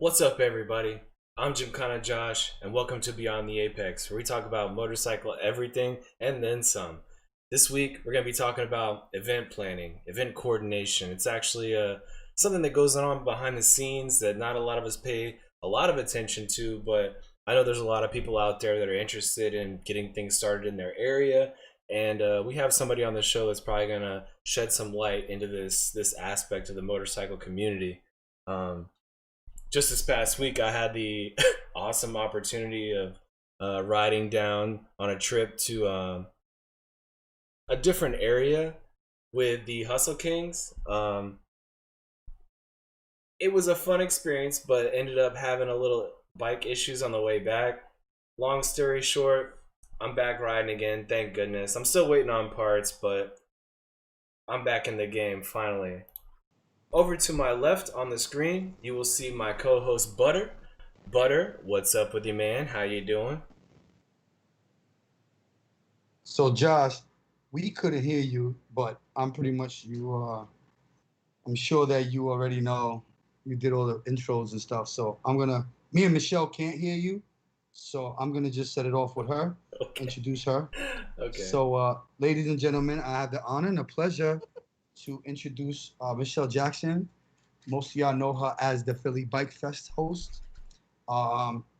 What's up, everybody? I'm Gymkhana Josh, and welcome to Beyond the Apex, where we talk about motorcycle everything and then some. This week, we're going to be talking about event planning, event coordination. It's actually something that goes on behind the scenes that not a lot of us pay a lot of attention to, but I know there's a lot of people out there that are interested in getting things started in their area, and we have somebody on the show that's probably going to shed some light into this aspect of the motorcycle community. Um, just this past week, I had the awesome opportunity of riding down on a trip to a different area with the Hustle Kings. It was a fun experience, but ended up having a little bike issues on the way back. Long story short, I'm back riding again, thank goodness. I'm still waiting on parts, but I'm back in the game finally. Over to my left on the screen, you will see my co-host Butter. Butter, what's up with you, man? How you doing? So Josh, we couldn't hear you, but I'm pretty much you. I'm sure that you already know you did all the intros and stuff. So me and Michelle can't hear you, so I'm gonna just set it off with her, Okay. introduce her. Okay. So, ladies and gentlemen, I have the honor and the pleasure to introduce Michelle Jackson. Most of y'all know her as the Philly Bike Fest host.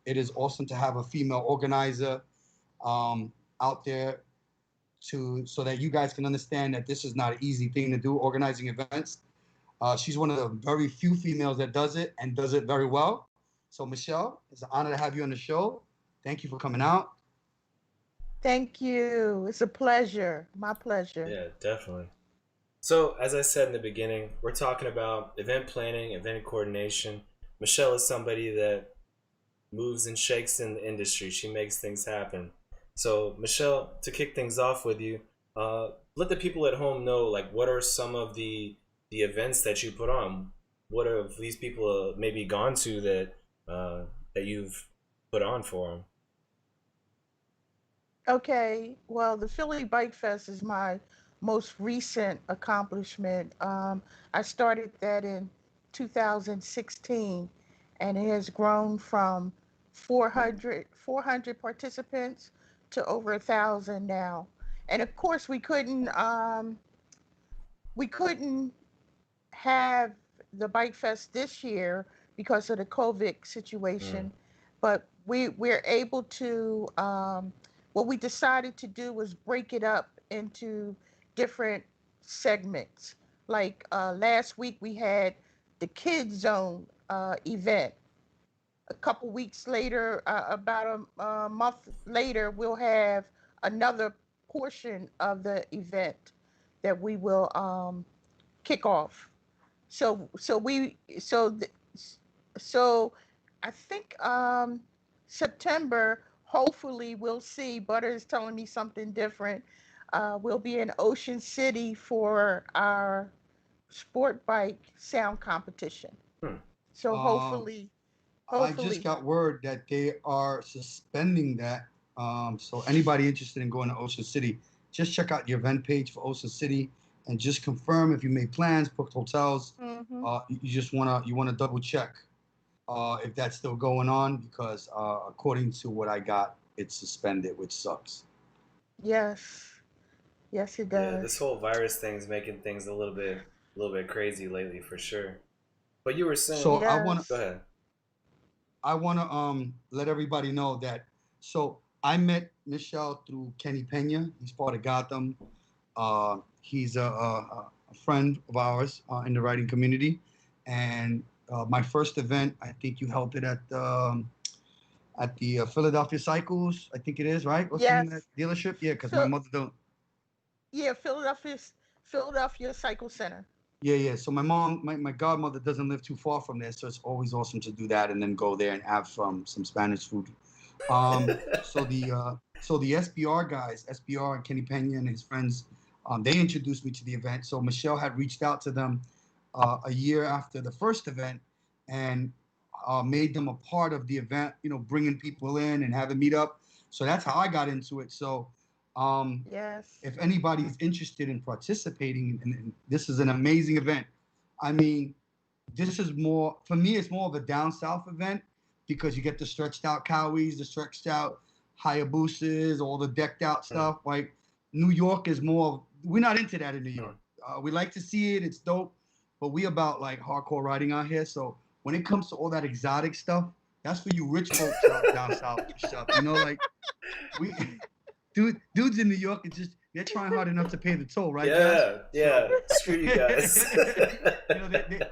It is awesome to have a female organizer out there to so that you guys can understand that this is not an easy thing to do, organizing events. She's one of the very few females that does it and does it very well. So, Michelle, it's an honor to have you on the show. Thank you for coming out. Thank you. It's a pleasure. My pleasure. Yeah, definitely. So, as I said in the beginning, we're talking about event planning, event coordination. Michelle is somebody that moves and shakes in the industry. She makes things happen. So, Michelle, to kick things off with you, let the people at home know, like, what are some of the events that you put on? What have these people maybe gone to that you've put on for them? Okay, well, the Philly Bike Fest is my most recent accomplishment. I started that in 2016, and it has grown from 400 participants to over 1,000 now. And of course, we couldn't have the Bike Fest this year because of the COVID Mm, situation, but we're able to. What we decided to do was break it up into different segments. Like last week, we had the Kids Zone event. A couple weeks later, about a month later, we'll have another portion of the event that we will kick off. So so we so th- so I think September. Hopefully, we'll see. Butter is telling me something different. We'll be in Ocean City for our sport bike sound competition. hmm. So Um, I just hopefully, got word that they are suspending that. So anybody interested in going to Ocean City, just check out your event page for Ocean City and just confirm if you made plans, booked hotels. hmm You just wanna double check if that's still going on because according to what I got, it's suspended, which sucks. yes, yes, it Yeah, this does. whole virus thing's making things a little bit crazy lately for sure. But you were saying, So go Yes. ahead. I wanna let everybody know that I met Michelle through Kenny Pena. He's part of Gotham. He's a friend of ours in the writing community, and my first event, I think you held it at the Philadelphia Cycles. I think it is right. What's the name of that Yes. dealership? Yeah, because my Phil, mother don't. yeah, Philadelphia Cycle Center. Yeah, yeah. So my godmother doesn't live too far from there, so it's always awesome to do that and then go there and have some Spanish food. So the SBR guys, SBR and Kenny Pena and his friends, they introduced me to the event. So Michelle had reached out to them a year after the first event and made them a part of the event. Bringing people in and having meet up. So that's how I got into it. So um, Yes. if anybody's interested in participating, and this is an amazing event. I mean, This is more for me. It's more of a down south event because you get the stretched out Cowies, the stretched out Hayabusas, all the decked out Mm. stuff. Like New York is more. We're not into that in New Mm. York. We like to see it. It's dope, but we about like hardcore riding out here. So when it comes to all that exotic stuff, that's for you rich folks out down south stuff. You know, like we dudes in New York are just they're trying hard enough to pay the toll, right, Josh? Yeah, So yeah. Screw you guys. you know,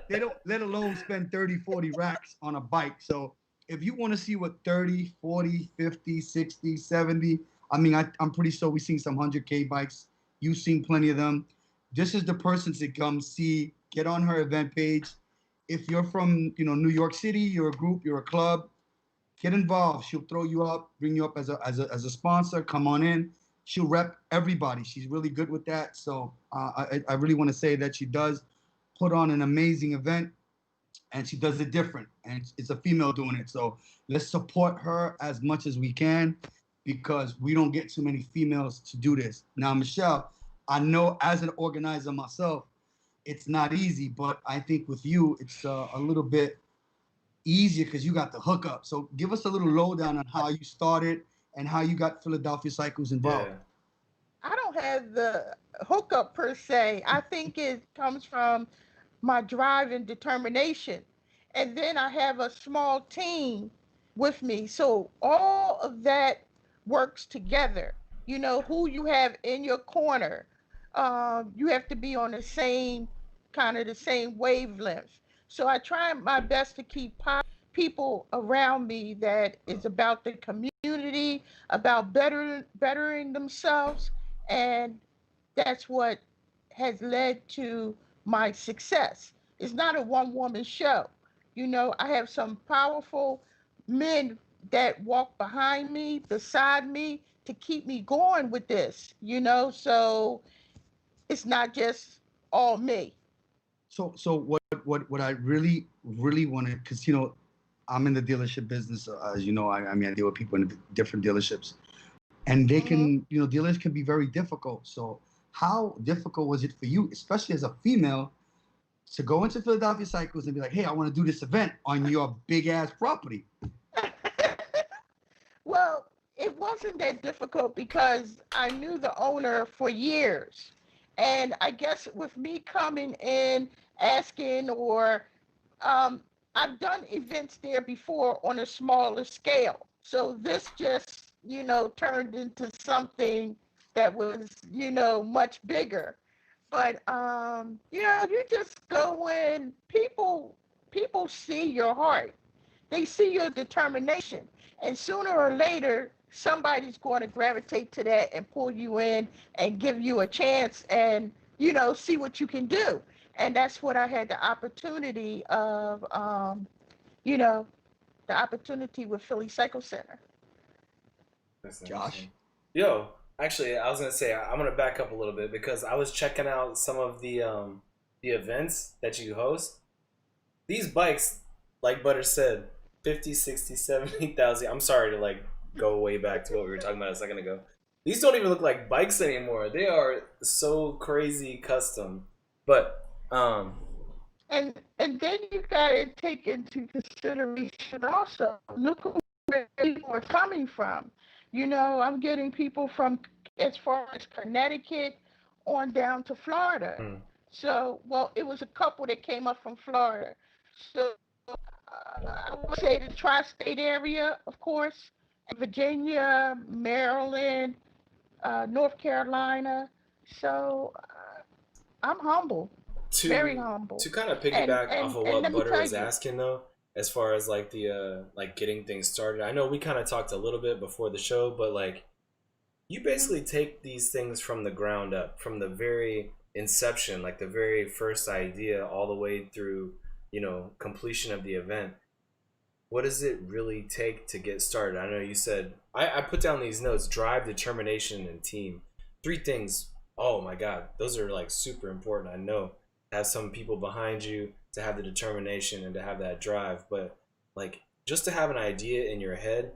they don't let alone spend 30, 40 racks on a bike. So if you want to see what 30, 40, 50, 60, 70, I mean, I'm pretty sure we've seen some 100K bikes. You've seen plenty of them. This is the person to come see, get on her event page. If you're from, New York City, you're a group, you're a club, get involved. She'll throw you up, bring you up as a sponsor. Come on in. She'll rep everybody. She's really good with that. So I really want to say that she does put on an amazing event, and she does it different. And it's a female doing it. So let's support her as much as we can because we don't get too many females to do this. Now, Michelle, I know as an organizer myself, it's not easy, but I think with you, it's a little bit easier because you got the hookup. So give us a little lowdown on how you started and how you got Philadelphia Cycles involved. Yeah. I don't have the hookup per se. I think it comes from my drive and determination. And then I have a small team with me. So all of that works together. You know, who you have in your corner. You have to be on the same kind of the same wavelength. So I try my best to keep people around me that is about the community, about bettering themselves, and that's what has led to my success. It's not a one woman show. You know, I have some powerful men that walk behind me, beside me, to keep me going with this, so it's not just all me. So what I really wanted, because I'm in the dealership business, as you know. I mean, I deal with people in different dealerships, and they Hmm. can, dealers can be very difficult. So how difficult was it for you, especially as a female, to go into Philadelphia Cycles and be like, hey, I want to do this event on your big ass property? Well, it wasn't that difficult because I knew the owner for years. And I guess with me coming in, asking, or um, I've done events there before on a smaller scale. So this just, turned into something that was, much bigger. But you just go in, people see your heart. They see your determination. And sooner or later, somebody's going to gravitate to that and pull you in and give you a chance and, see what you can do. And that's what I had the opportunity of, you know, the opportunity with Philly Cycle Center. That's Josh? interesting. Yo, actually, I was gonna say I'm gonna back up a little bit because I was checking out some of the events that you host. These bikes, like Butter said, 50, 60, 70,000. I'm sorry to like go way back to what we were talking about a second ago. These don't even look like bikes anymore. They are so crazy custom. But And then you got to take into consideration also, look where people are coming from. I'm getting people from as far as Connecticut on down to Florida. hmm, So, well, it was a couple that came up from Florida. So, I would say the tri-state area, of course, Virginia, Maryland, North Carolina. So, I'm humble, very to humble. to kind of And piggyback off and of and what let me Butter tell was you, asking though, as far as like the like getting things started. I know we kind of talked a little bit before the show, but like you mhm, basically take these things from the ground up, from the very inception, like the very first idea, all the way through, completion of the event. What does it really take to get started? I know you said I put down these notes: drive, determination, and team. Three things. Oh my God, those are like super important. I know to have some people behind you, to have the determination, and to have that drive. But like just to have an idea in your head,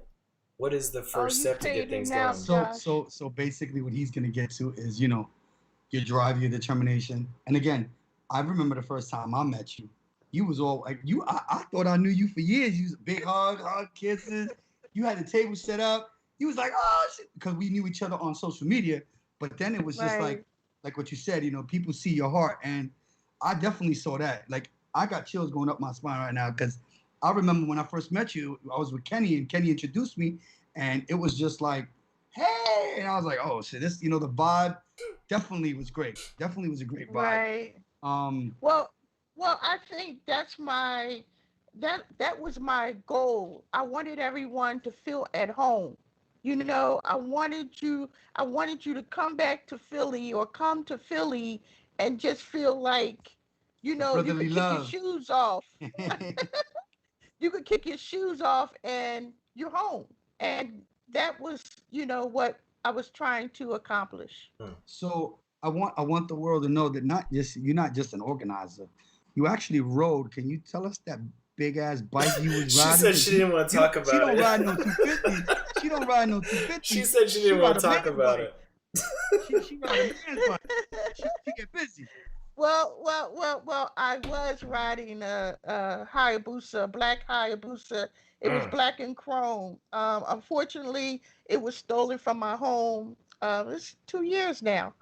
what is the oh, first you step to get fading things now, going? Josh. So basically, what he's gonna get to is, your drive, your determination. And again, I remember the first time I met you. you was all like you. I thought I knew you for years. You was a big hug, kisses. You had the table set up. You was like, oh shit, because we knew each other on social media. But then it was just Right. like what you said. People see your heart, and I definitely saw that. Like I got chills going up my spine right now because I remember when I first met you. I was with Kenny, and Kenny introduced me, and it was just like, hey, and I was like, oh shit, this, the vibe definitely was great. Definitely was a great vibe. Right. Um, Well, I think that was my goal. I wanted everyone to feel at home. I wanted you to come back to Philly or come to Philly and just feel like, the you brotherly could kick your love. shoes off. You could kick your shoes off and you're home. And that was, what I was trying to accomplish. So I want the world to know that not just you're not just an organizer. You actually rode. Can you tell us that big ass bike you was She riding? said she didn't want to talk She about don't it. ride no 250. She don't ride no She 250. said she She didn't want ride to a talk man's about bike. it. She ride a man's bike. She get busy. Well. I was riding a Hayabusa, a black Hayabusa. It was Mm. black and chrome. Unfortunately, it was stolen from my home. It's 2 years now.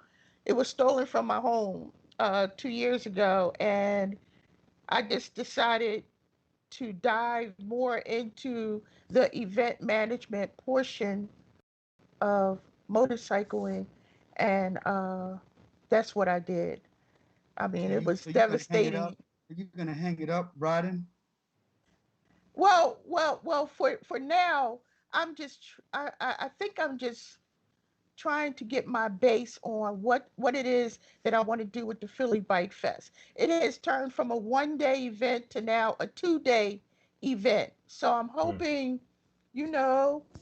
It was stolen from my home 2 years ago, and I just decided to dive more into the event management portion of motorcycling, and that's what I did. I So mean, it you was so you gonna hang it up? devastating. Are you gonna hang it up riding? Well. For now, I think I'm just trying to get my base on what it is that I want to do with the Philly Bike Fest. It has turned from a 1 day event to now a 2 day event. So I'm Mm. hoping,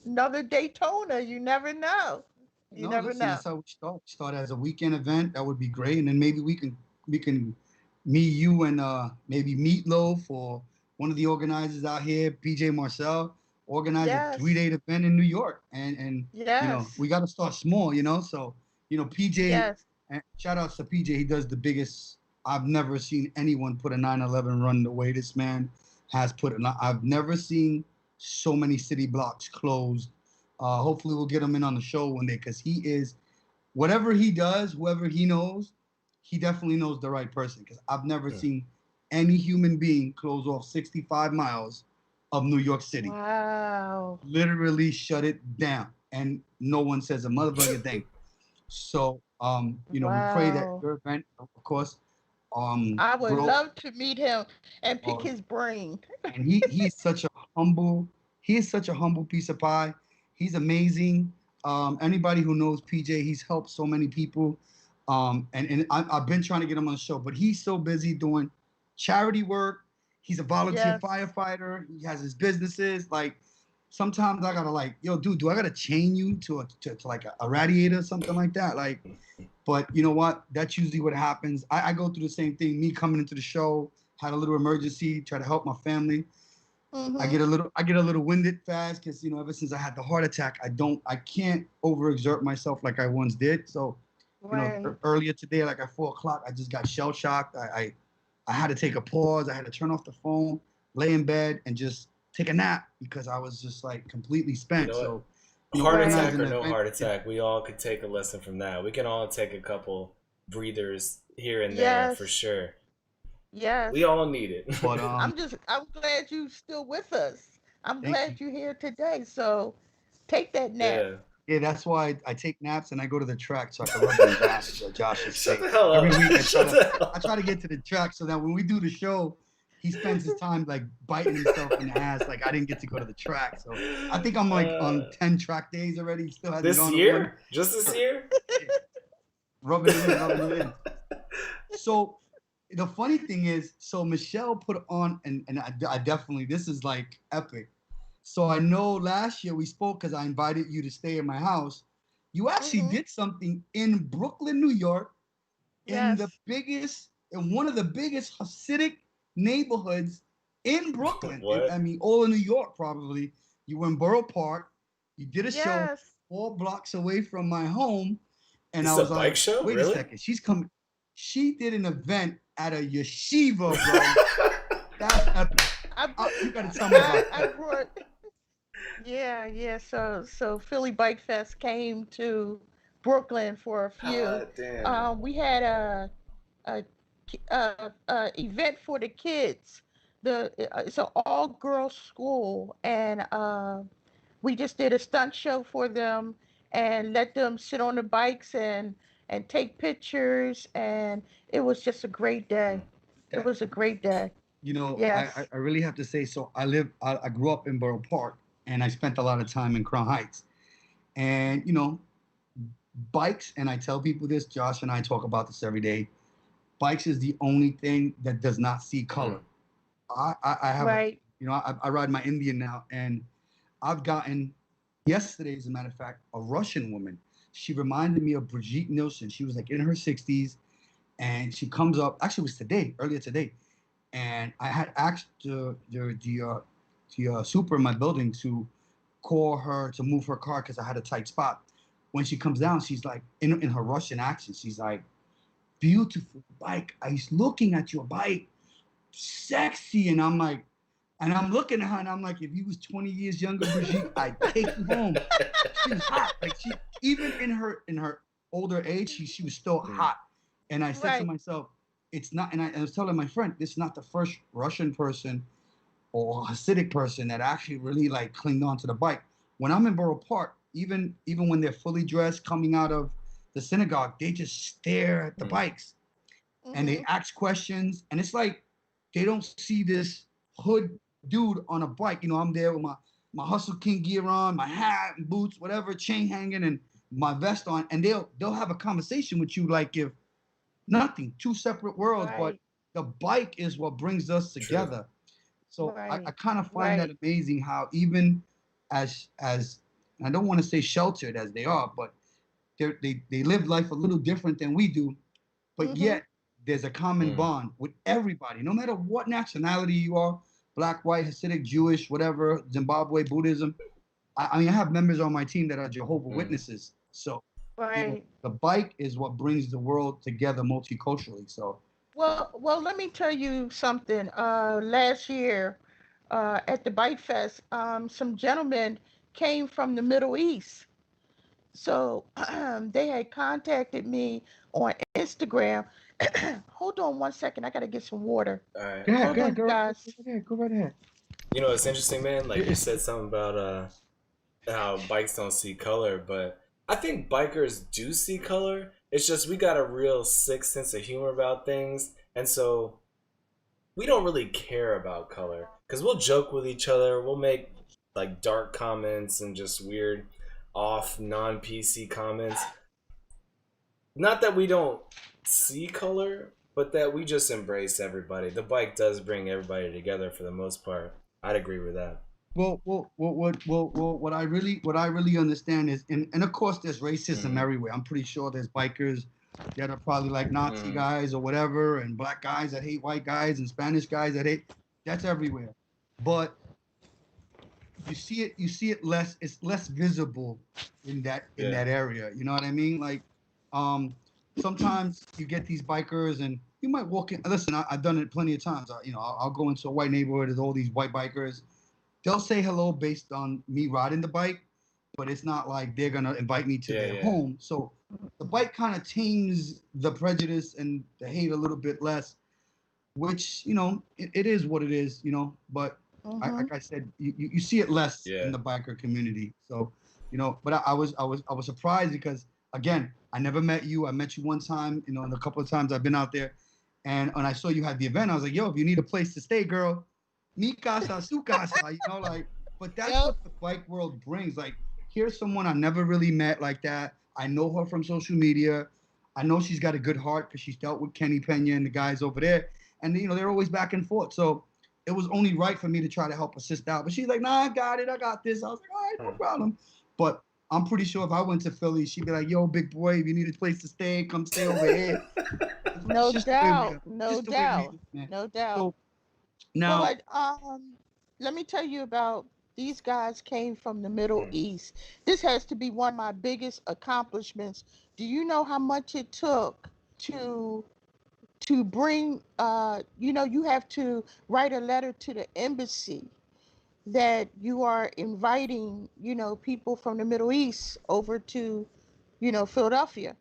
another Daytona. You never know. You No, never listen, know. that's how we start. Start as a weekend event. That would be great. And then maybe we can meet you and maybe Meatloaf or one of the organizers out here, PJ Marcel, organize a Yes. 3-day event in New York. And Yes. we gotta start small. So, PJ, Yes. and shout outs to PJ, he does the biggest. I've never seen anyone put a 911 run the way this man has put it. I've never seen so many city blocks closed. Hopefully, we'll get him in on the show one day because he is whatever he does, whoever he knows, he definitely knows the right person. Because I've never Mm. seen any human being close off 65 miles of New York City, Wow. literally shut it down, and no one says a motherfucking thing. So, we pray that Wow. your event, of course, I would grow. love to meet him and pick Uh, his brain. and humble he is such a humble piece of pie. He's amazing. Anybody who knows PJ, he's helped so many people. I've been trying to get him on the show, but he's so busy doing charity work. He's a volunteer Yes. firefighter. He has his businesses. Like sometimes I gotta like, yo, dude, do I gotta chain you to like a radiator or something like that? Like, but you know what? That's usually what happens. I go through the same thing. Me coming into the show, had a little emergency, try to help my family. I Mm-hmm. get a little winded fast because ever since I had the heart attack, I can't overexert myself like I once did. So, Right. earlier today, like at 4 o'clock, I just got shell shocked. I had to take a pause. I had to turn off the phone, lay in bed, and just take a nap because I was just like completely You spent. know what? So, Heart Right. attack organizing or an no event, heart attack, we all could take a lesson from that. We can all take a couple breathers here and there for Yes. sure. We Yes. all need it. but I'm glad you still with us. I'm thank you. glad you're here today. So take that nap. Yeah. Yeah, that's why I take naps and I go to the track so I can rub it in Josh's Shut face. the hell Every up. week Shut the hell I up. try to get to the track so that when we do the show, he spends his time like biting himself in the ass. Like I didn't get to go to the track, so I think I'm like on 10 track days already. He still hasn't This gone to one. year? Just this year? Rubbing it in, rubbing it in. So the funny thing is, so Michelle put on, and I definitely, this is like epic. So I know last year we spoke because I invited you to stay in my house. You actually Mm-hmm. did something in Brooklyn, New York, Yes. in one of the biggest Hasidic neighborhoods in Brooklyn. I What? mean, all of New York probably. You were in Borough Park. You did a show Yes. 4 blocks away from my home, and This I is a was bike like, show? wait a Really? second, she's coming. She did an event at a yeshiva, bro. That's epic. I, You got to tell me about I that. brought. Yeah, yeah. So Philly Bike Fest came to Brooklyn for a few. Ah, damn. We had a, event for the kids. It's an all girls school, and we just did a stunt show for them and let them sit on the bikes and take pictures, and it was just a great day. It That, was a great day. you know, Yes. I really have to say, so I grew up in Borough Park and I spent a lot of time in Crown Heights. And, you know, bikes, and I tell people this, Josh and I talk about this every day. Bikes is the only thing that does not see color. Mm. I have, Right. you know, I ride my Indian now, and I've gotten yesterday, as a matter of fact, a Russian woman. She reminded me of Brigitte Nielsen. She was like in her 60s, and she comes up. Actually, it was today, earlier today, and I had asked the super in my building to call her to move her car because I had a tight spot. When she comes down, she's like in her Russian accent. She's like, "Beautiful bike. I was looking at your bike, sexy," and I'm like, and I'm looking at her and I'm like, if you was 20 years younger, Brigitte, I'd take you home. She was hot. Like she, even in her older age, she was still Mm. hot. And I said to Right. myself, it's not, and I was telling my friend, this is not the first Russian person or Hasidic person that actually really like clinged on to the bike. When I'm in Borough Park, even when they're fully dressed coming out of the synagogue, they just stare at the Mm. bikes and they Mhm. ask questions. And it's like they don't see this hood dude on a bike. You know, I'm there with my Hustle King gear on, my hat and boots, whatever, chain hanging, and my vest on, and they'll have a conversation with you like if nothing, two separate worlds, but Right. the bike is what brings us True. together. So I Right. kind of find that Right. amazing how even as I don't want to say sheltered as they are, but they live life a little different than we do, but Mhm. yet there's a common Mm. bond with everybody, no matter what nationality you are, black, white, Hasidic, Jewish, whatever, Zimbabwe, Buddhism. I mean, I have members on my team that are Jehovah Mm. Witnesses. So, you know, Right. the bike is what brings the world together multiculturally. So, Well, let me tell you something. Last year, at the Bike Fest, some gentlemen came from the Middle East. So they had contacted me on Instagram. Hold on one second. I gotta get some water. All right. go Hold on, ahead, you girl. guys. Go right ahead. Go right ahead. You know, it's interesting, man. Like you It's, said something about how bikes don't see color, but I think bikers do see color. It's just we got a real sick sense of humor about things, and so we don't really care about color because we'll joke with each other. We'll make like dark comments and just weird, off non PC comments. Not that we don't see color, but that we just embrace everybody. The bike does bring everybody together for the most part. I'd agree with that. what I really understand is, and of course, there's racism Mm-hmm. everywhere. I'm pretty sure there's bikers that are probably like Nazi Mm-hmm. guys or whatever, and black guys that hate white guys, and Spanish guys that hate. That's everywhere. But you see it less. It's less visible in Yeah. that area. You know what I mean? Like, um, sometimes you get these bikers, and you might walk in. Listen, I've done it plenty of times. You know, I'll go into a white neighborhood. There's all these white bikers. They'll say hello based on me riding the bike, but it's not like they're gonna invite me to Yeah. their Yeah. home. So the bike kind of tames the prejudice and the hate a little bit less, which, you know, it is what it is, you know. But Mhm. like I said, you see it less in Yeah. the biker community. So, you know, but I was surprised because, again, I never met you. I met you one time, you know, and a couple of times I've been out there, and when I saw you had the event, I was like, yo, if you need a place to stay, girl, mi casa, su casa, you know, like. But that's Yep. what the bike world brings. Like, here's someone I never really met like that. I know her from social media. I know she's got a good heart because she's dealt with Kenny Pena and the guys over there, and you know they're always back and forth. So it was only right for me to try to help assist out. But she's like, "Nah, I got it. I got this." I was like, "All right, no Mm. problem." But I'm pretty sure if I went to Philly, she'd be like, "Yo, big boy, if you need a place to stay, come stay over here." It's No just the way we doubt. are. No Just the way we doubt. are, man. No doubt. So now, But let me tell you about these guys came from the Middle Mm. East. This has to be one of my biggest accomplishments. Do you know how much it took to to bring, you have to write a letter to the embassy that you are inviting, people from the Middle East over to, Philadelphia.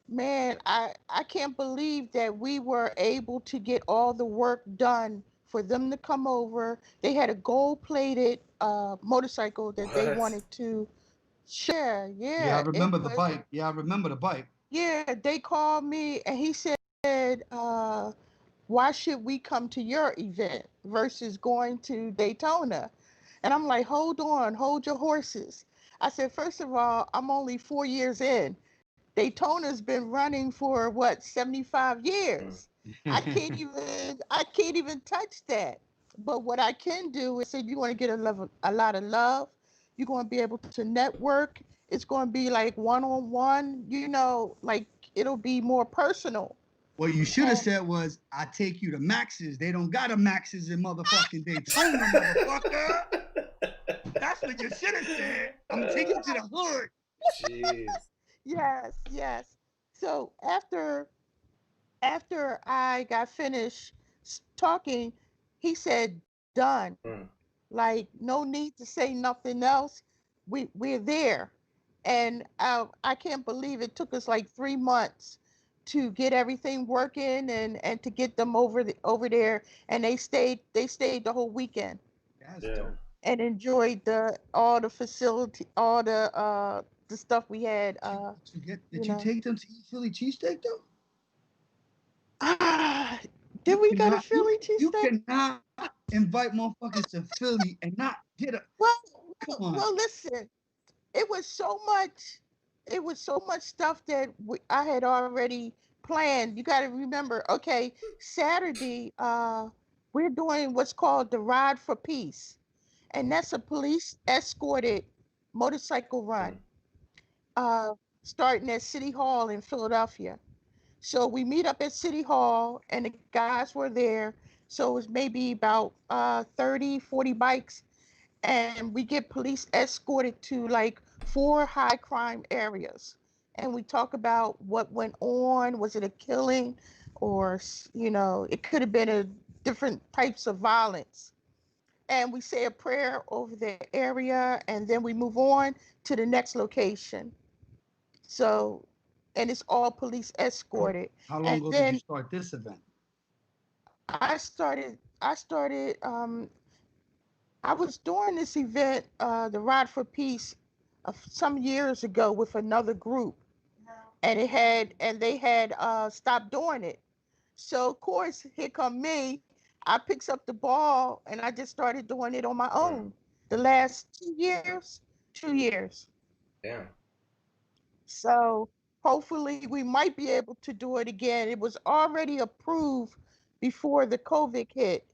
Man, I can't believe that we were able to get all the work done for them to come over. They had a gold plated motorcycle that they What? wanted to share. Yeah, I Yeah, it remember the was. bike. Yeah, I remember the bike. Yeah, they called me and he said, why should we come to your event versus going to Daytona? And I'm like, hold on, hold your horses. I said, first of all, I'm only 4 years in. Daytona's been running for what, 75 Mm. years. I can't even touch that. But what I can do is say you're going to get a lot of love. You're going to be able to network. It's going to be like one on one, like it'll be more personal. What you should have And said was, I take you to Max's. They don't got a Max's in motherfucking Daytona, motherfucker. That's what you should have said. I'm gonna take you to the hood. Jeez. yes, yes. So after I got finished talking, he said, done. Mm. Like, no need to say nothing else. We're there. And I can't believe it took us like 3 months to get everything working and to get them over there. And they stayed the whole weekend That's Yeah. dope. and enjoyed all the facility, all the stuff we had. Did You you know. take them to eat Philly cheesesteak though? Ah, You did we go to cannot Philly you cheesesteak? cannot invite motherfuckers to Philly and not get a Well, come well, on. well, listen. It was so much. It was so much stuff that I had already planned. You got to remember. Okay, Saturday, we're doing what's called the Ride for Peace, and that's a police escorted motorcycle Mm. run, uh, starting at City Hall in Philadelphia. So we meet up at City Hall, and the guys were there. So it was maybe about 30, 40 bikes, and we get police escorted to like 4 high crime areas. And we talk about what went on. Was it a killing? Or, it could have been a different types of violence. And we say a prayer over the area, and then we move on to the next location. So, and it's all police escorted. How long And ago did you then start this event? I was doing this event, the Ride for Peace, some years ago with another group, and they had stopped doing it. So of course, here come me. I picks up the ball and I just started doing it on my Mm. own. The last 2 years, 2 years. Damn. So hopefully we might be able to do it again. It was already approved before the COVID hit.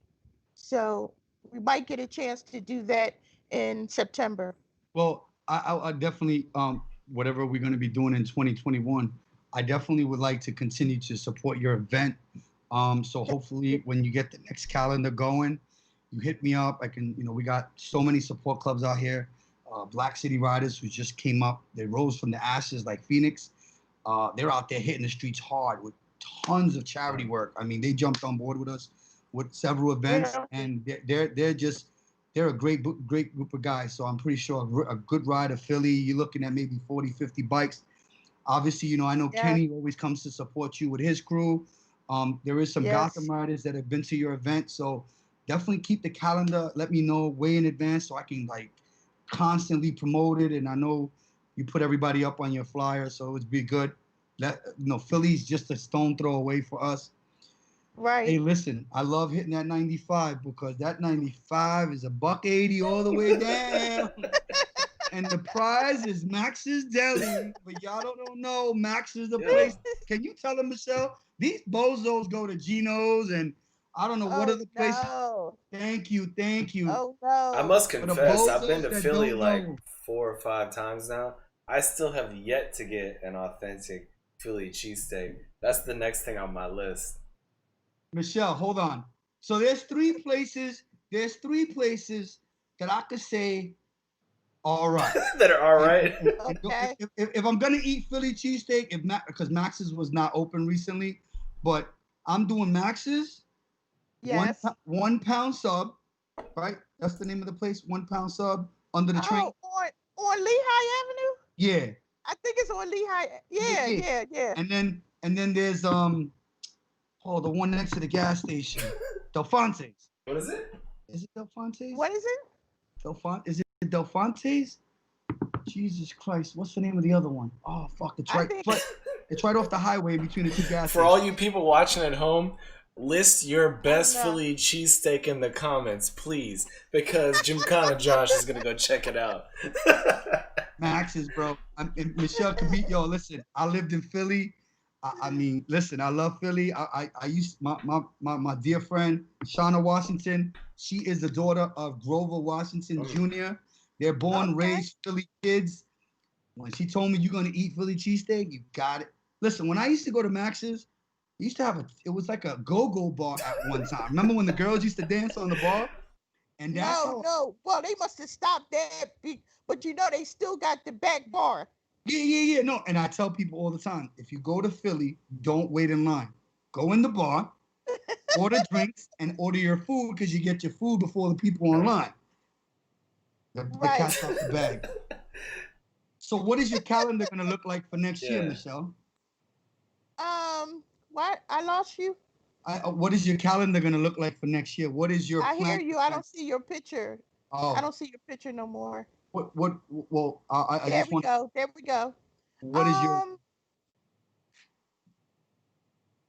So we might get a chance to do that in September. Well, I definitely whatever we're going to be doing in 2021, I definitely would like to continue to support your event. So hopefully when you get the next calendar going, you hit me up. I can, we got so many support clubs out here. Black City Riders who just came up. They rose from the ashes like Phoenix. They're out there hitting the streets hard with tons of charity Mm. work. I mean, they jumped on board with us with several events, Yeah. and they're just they're a great group of guys. So I'm pretty sure a good ride of Philly, you're looking at maybe 40, 50 bikes. Obviously, I know Yes. Kenny always comes to support you with his crew. There is some Gotham Yes. riders that have been to your event, so definitely keep the calendar. Let me know way in advance so I can like constantly promote it. And I know you put everybody up on your flyer, so it'd be good. Philly's just a stone throw away for us. Hey, Right. listen, I love hitting that 95 because that 95 is a buck 80 all the way down. And the prize is Max's Deli. But y'all don't know, Max is the Yeah. place. Can you tell them, Michelle? These bozos go to Geno's and I don't know what Oh other places. no. Thank you, thank you. Oh I no. must For the confess, I've been bozos to that Philly don't like know. 4 or 5 times now. I still have yet to get an authentic Philly cheesesteak. That's the next thing on my list. Michelle, hold on. So there's three places that I could say, all right. That are all And, right. Okay. if I'm gonna eat Philly cheesesteak, because Max's was not open recently, but I'm doing Max's Yes. 1 pound sub, right? That's the name of the place. 1 pound sub under the train. Oh, on Lehigh Avenue. Yeah, I think it's on Lehigh. yeah, Yeah, yeah. yeah, yeah. And then there's the one next to the gas station, Del Fonte's. What is it? Is it Del Fonte's? What is it? Is it Del Fonte's? Jesus Christ, what's the name of the other one? Oh fuck, it's I right. think It's right off the highway between the two gas For stations. all you people watching at home, list your best no. Philly cheesesteak in the comments, please, because Gymkhana Josh is gonna go check it out. Max's, bro. And Michelle could be, yo, listen, I lived in Philly. I mean, listen, I love Philly. I used my dear friend Shauna Washington. She is the daughter of Grover Washington Jr. They're born, raised Philly kids. When she told me you're gonna eat Philly cheesesteak, you got it. Listen, when I used to go to Max's, we used to have it was like a go-go bar at one time. Remember when the girls used to dance on the bar? And that's no. Well, they must have stopped that, but they still got the back bar. Yeah. No, and I tell people all the time, if you go to Philly, don't wait in line. Go in the bar, order drinks, and order your food because you get your food before the people online. The Right. cat's out the bag. So what is your calendar going to look like for next year, Michelle? What? I lost you. What is your calendar going to look like for next year? What is your I plan? hear you. I don't see your picture. Oh, I don't see your picture no more. well, I There just we want, go. There we go. what is your,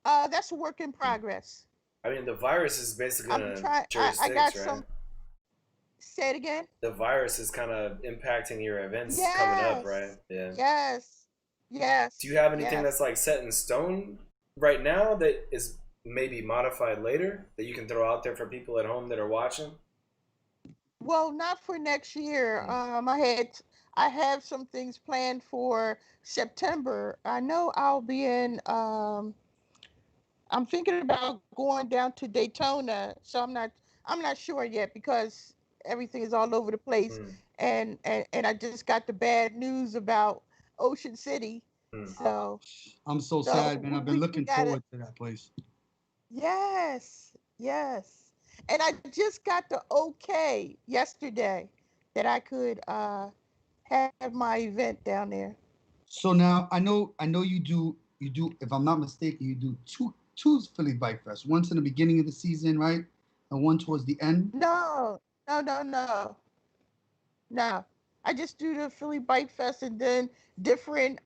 That's a work in progress. I mean, the virus is basically I'm gonna trying. share I got stakes, right? some. Say it again. The virus is kind of impacting your events Yes. coming up, right? Yeah. Yes. Yes. Do you have anything yes. that's like set in stone right now that is maybe modified later that you can throw out there for people at home that are watching? Well, not for next year. I have some things planned for September. I know I'll be in. I'm thinking about going down to Daytona, so I'm not sure yet because everything is all over the place, Mm. and I just got the bad news about Ocean City. Mm. So I'm so sad, man. I've been looking forward to that place. Yes, yes. And I just got the okay yesterday that I could have my event down there. So now I know you do if I'm not mistaken you do two Philly Bike Fest. Once in the beginning of the season, right? And one towards the end. No, no. No. I just do the Philly Bike Fest and then different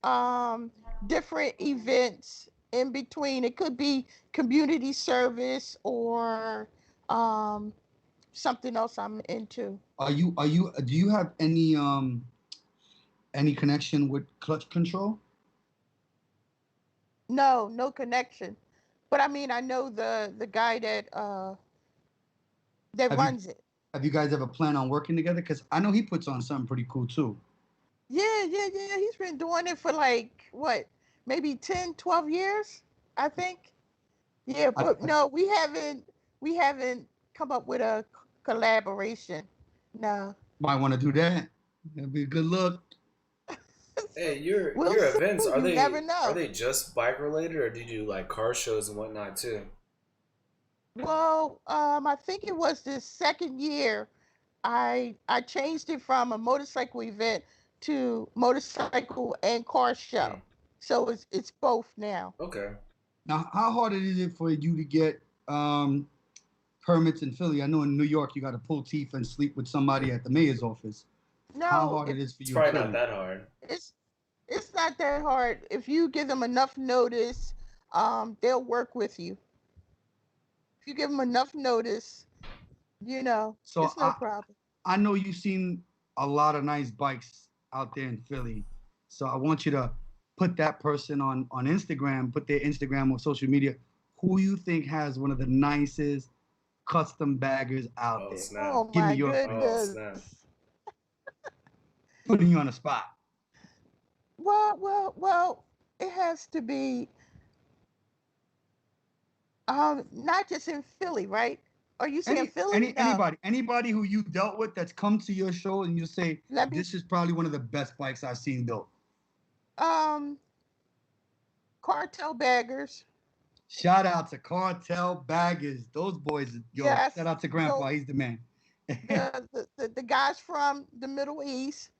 different events in between. It could be community service or um something else I'm into. Are you do you have any connection with clutch control? No, no connection. But I mean, I know the guy that Have you runs it. have you guys ever planned on working together? Because I know he puts on something pretty cool too. Yeah. He's been doing it for like what, maybe 10, 12 years, I think. Yeah, I, but I no, we haven't come up with a collaboration. No. might want to do that. That'd be a good look. Hey, your We'll your see. events You never know. are they just bike related or do you do like car shows and whatnot too? Well, I think it was the second year I changed it from a motorcycle event to motorcycle and car show. Mm. So it's both now. Okay. Now, how hard is it for you to get permits in Philly? I know in New York you got to pull teeth and sleep with somebody at the mayor's office. How No, hard it is for It's you in probably not Philly? that hard. it's it's not that hard. If you give them enough notice, they'll work with you. If you give them enough notice, So it's no problem. I know you've seen a lot of nice bikes out there in Philly. So I want you to put that person on Instagram, put their Instagram or social media. Who you think has one of the nicest custom baggers out Oh there? snap. Oh Give me my your Oh opinion. goodness. snap. Putting you on the spot. Well, it has to be not just in Philly, right? Are you saying Philly? No. Anybody who you dealt with that's come to your show and you say Let me this is probably one of the best bikes I've seen built. um cartel baggers. Shout out to Cartel Baggers. Those boys, yo, shout Yes. out to Grandpa. So He's the man. the guys from the Middle East,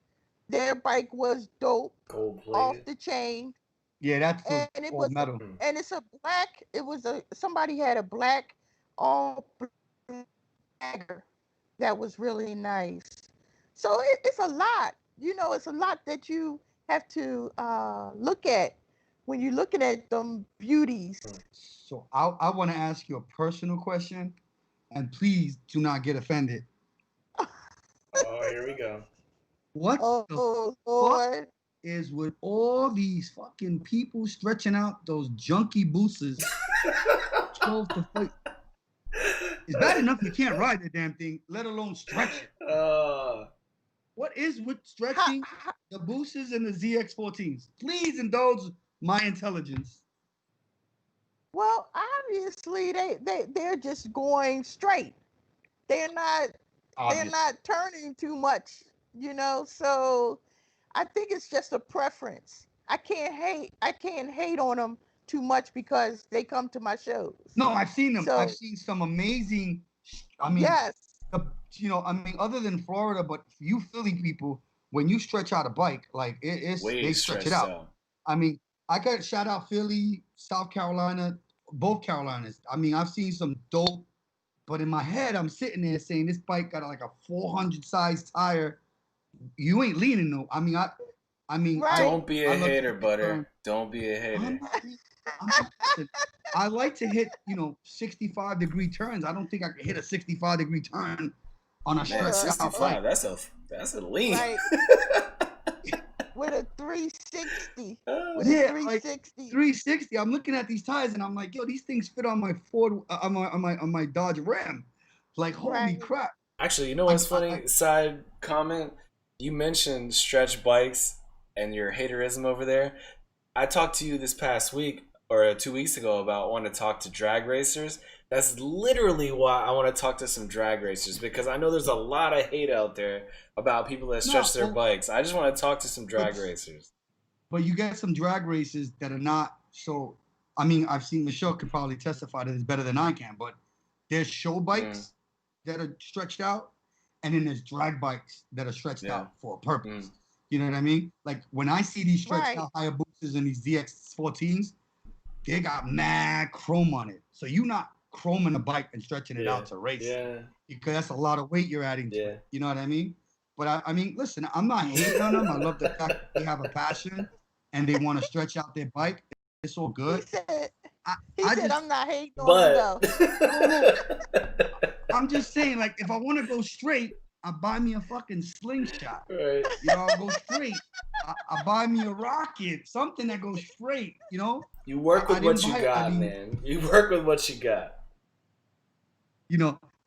their bike was dope, Gold off plated. the chain, Yeah, that's and it all was metal. and it's a black. It was a somebody had a black all bagger that was really nice. So it's a lot. It's a lot that you have to look at when you're looking at them beauties. So I want to ask you a personal question, and please do not get offended. Oh, here we go. What the Oh fuck Lord. is with all these fucking people stretching out those junky boosters 12 to 4? It's bad enough you can't ride the damn thing, let alone stretch it. What is with Ha, stretching ha, the boosters and the ZX14s? Please indulge my intelligence. well, obviously they're just going straight. They're not they're Obvious. not turning too much, So I think it's just a preference. I can't hate on them too much because they come to my shows. No, I've seen them. I've So seen some amazing. I mean, yes, other than Florida, but you Philly people, when you stretch out a bike, like Way they stretch it stretched out. out. I mean, I got shout out Philly, South Carolina, both Carolinas. I mean, I've seen some dope, but in my head, I'm sitting there saying this bike got like a 400 size tire. You ain't leaning though. I right. Don't be I a love to hater, hit the turn. Butter. Don't be a I'm hater. not, I'm not, listen, I like to hit 65-degree turns. I don't think I can hit a 65-degree turn on a Man, stretched out bike. 65. That's a lean. Right. With a 360. With a Yeah, like 360. 360. I'm looking at these tires and I'm like, yo, these things fit on my Ford, on my Dodge Ram. Like, holy Right. crap! Actually, you know I, what's I funny? Side comment. You mentioned stretch bikes and your haterism over there. I talked to you this past week or 2 weeks ago about wanting to talk to drag racers. That's literally why I want to talk to some drag racers because I know there's a lot of hate out there about people that no, stretch their bikes. I just want to talk to some but drag racers. but you get some drag races that are not so. I mean, I've seen Michelle could probably testify that it's better than I can, but there's show Mm, bikes that are stretched out, and then there's drag bikes that are stretched yeah. out for a purpose. Mm, You know what I mean? Like when I see these stretched Right. out Hayabusas and these ZX14s, they got mad chrome on it. So you're not chroming a bike and stretching it yeah. out to race Yeah. because that's a lot of weight you're adding to Yeah. it. You know what I mean? But I mean, listen, I'm not hating on them. I love the fact that they have a passion and they want to stretch out their bike. It's all He good. said I, he I said just, I'm not hating on him But though. no, I'm just saying, like, if I want to go straight, I buy me a fucking slingshot. right. I'll go straight. I buy me a rocket, something that goes straight. You work I with didn't what you buy. I got, mean, man. You work with what you got.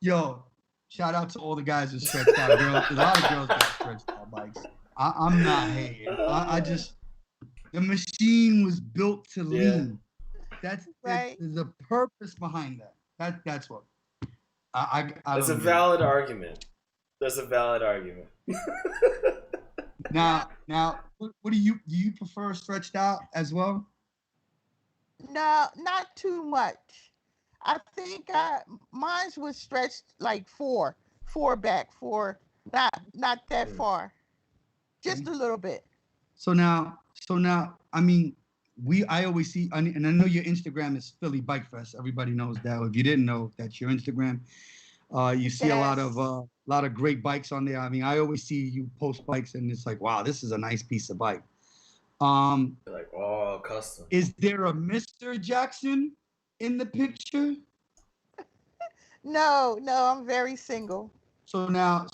Yo, shout out to all the guys who stretched out girls. A lot of girls got stretched out bikes. I'm not hating. I just the machine was built to Yeah. lean. Right. There's a purpose behind that. That's what I That's a don't get it. valid argument. That's a valid argument. Now, what do you prefer stretched out as well? No, not too much. I think mine's was stretched like four back, not that Mm. far, just a little bit. So now, I mean, I always see, and I know your Instagram is Philly Bike Fest. Everybody knows that. If you didn't know, that's your Instagram. You see a Yes. lot of great bikes on there. I mean, I always see you post bikes, and it's like, wow, this is a nice piece of bike. Um, You're like, oh, custom. is there a Mr. Jackson in the picture? No, no, I'm very single. So now,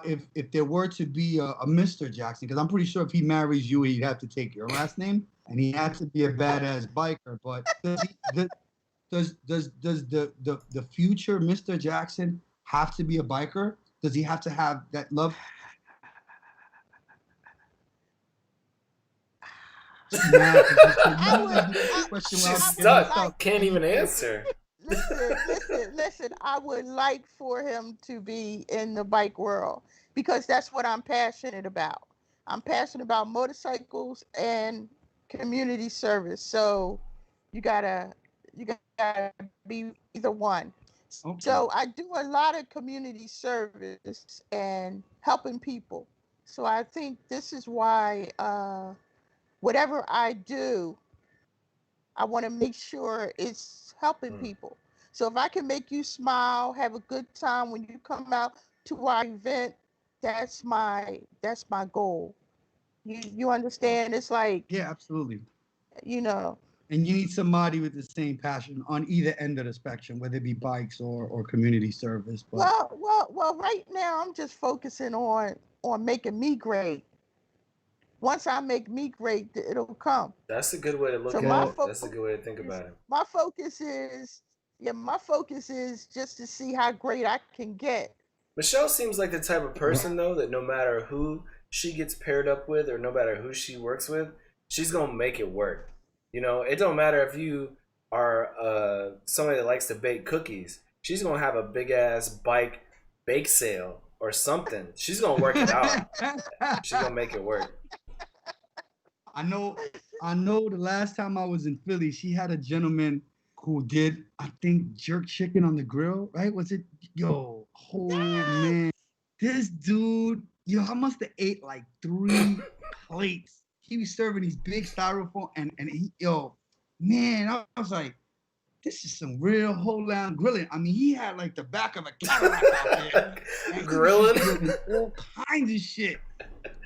if there were to be a Mr. Jackson, because I'm pretty sure if he marries you, he'd have to take your last name, and he has to be a badass biker. But does the future Mr. Jackson have to be a biker? Does he have to have that love? Nah, 'cause you I know would, this question She's I without would getting messed like. stuck. up. Can't even answer. Listen. I would like for him to be in the bike world because that's what I'm passionate about. I'm passionate about motorcycles and community service. So you gotta You gotta be either one. Okay. So I do a lot of community service and helping people. So I think this is why whatever I do, I want to make sure it's helping Mm. people. So if I can make you smile, have a good time when you come out to our event, that's my goal. You understand? It's like, Yeah, absolutely. you know, And you need somebody with the same passion on either end of the spectrum, whether it be bikes or community service. But well. Right now, I'm just focusing on making me great. Once I make me great, it'll come. That's a good way to So look at my it. well, That's a good way to think focus, about it. my focus is, yeah, my focus is just to see how great I can get. Michelle seems like the type of well, person though that no matter who she gets paired up with or no matter who she works with, she's gonna make it work. You know, it don't matter if you are somebody that likes to bake cookies. She's gonna have a big ass bike bake sale or something. She's gonna work it out. She's gonna make it work. I know, I know. The last time I was in Philly, she had a gentleman who did, I think, jerk chicken on the grill. Right? Was it? Yo, oh Yes, man, this dude, yo, I must have ate like 3 plates. He was serving these big styrofoam, and he, yo, man, I was like, this is some real whole lamb grilling. I mean, he had like the back of a Cadillac out there, and he was just Grilling. grilling all kinds of shit.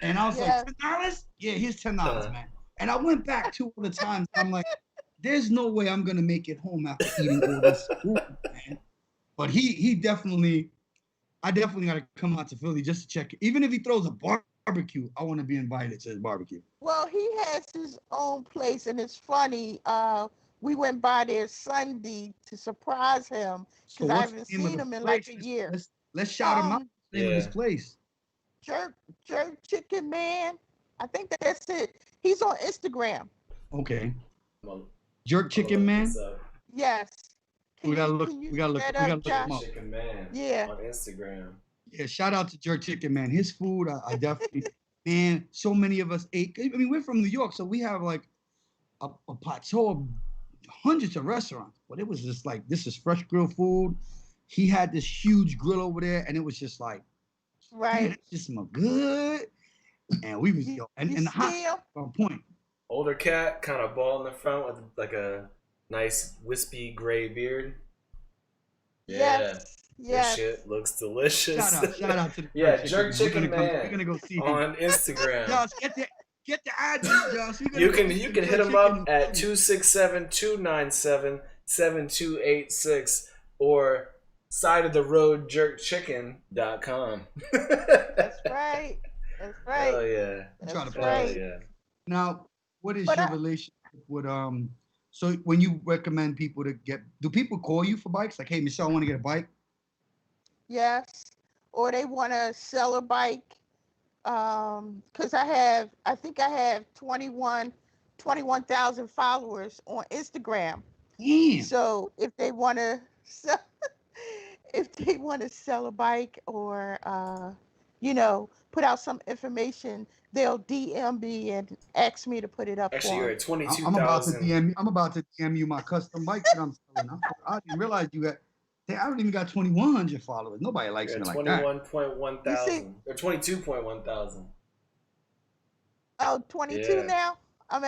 And I was like, yes, $10? Yeah, here's $10, man. And I went back 2 other times. I'm like, there's no way I'm gonna make it home after eating all this food, man. But he definitely, I definitely gotta come out to Philly just to check it. Even if he throws a barbecue, I want to be invited to his barbecue. well, he has his own place, and it's funny. We went by there Sunday to surprise him So because I what's haven't the name of seen the him in like place? a Let's year. let's, let's shout him out. Um, What's the name of his Yeah. place? jerk jerk chicken man. I think that's it. He's on Instagram. Okay. I'm gonna, Jerk I'm gonna Chicken look this Man. up. Yes. We gotta look. Can you We gotta look. set We up, gotta look Jerk him up. Josh? Chicken Man Yeah. on Instagram. Yeah, shout out to Jerk Chicken Man. His food, I definitely, man. So many of us ate. I mean, we're from New York, so we have like a plateau of hundreds of restaurants. But it was just like, this is fresh grilled food. He had this huge grill over there, and it was just like, man, Right. that just smell good. And we was, You yo, you and the hot see him? on point. Older cat, kind of bald in the front with like a nice wispy gray beard. Yeah, Yes. this Yes. shit looks delicious. Shout out to the Yeah, Jerk Jerk Chicken Chicken Man. We're Man gonna go see him. on Instagram. Josh, get the address, Josh. We're gonna You go can get you some can hit jerk him chicken up in at Philly. 267-297-7286 or sideoftheroadjerkchicken.com. That's right. That's Hell right. yeah. Try to That's put Hell that. right. yeah. Now, what is But your I, relationship with so when you recommend people to get, do people call you for bikes? Like, hey, Michelle, I want to get a bike. yes. Or they want to sell a bike. Because I think I have 21,000 followers on Instagram. Damn. So if they want to sell, if they want to sell a bike or put out some information, they'll DM me and ask me to put it up Actually, for you're them. at I'm about to 22,000. DM you. I'm about to DM you my custom bikes that I'm selling. I didn't realize you got. Damn, I don't even got 2,100 followers. Nobody likes You're me at like that. 21.1 You see, thousand or 22.1 thousand. oh, 22 Yeah. now. I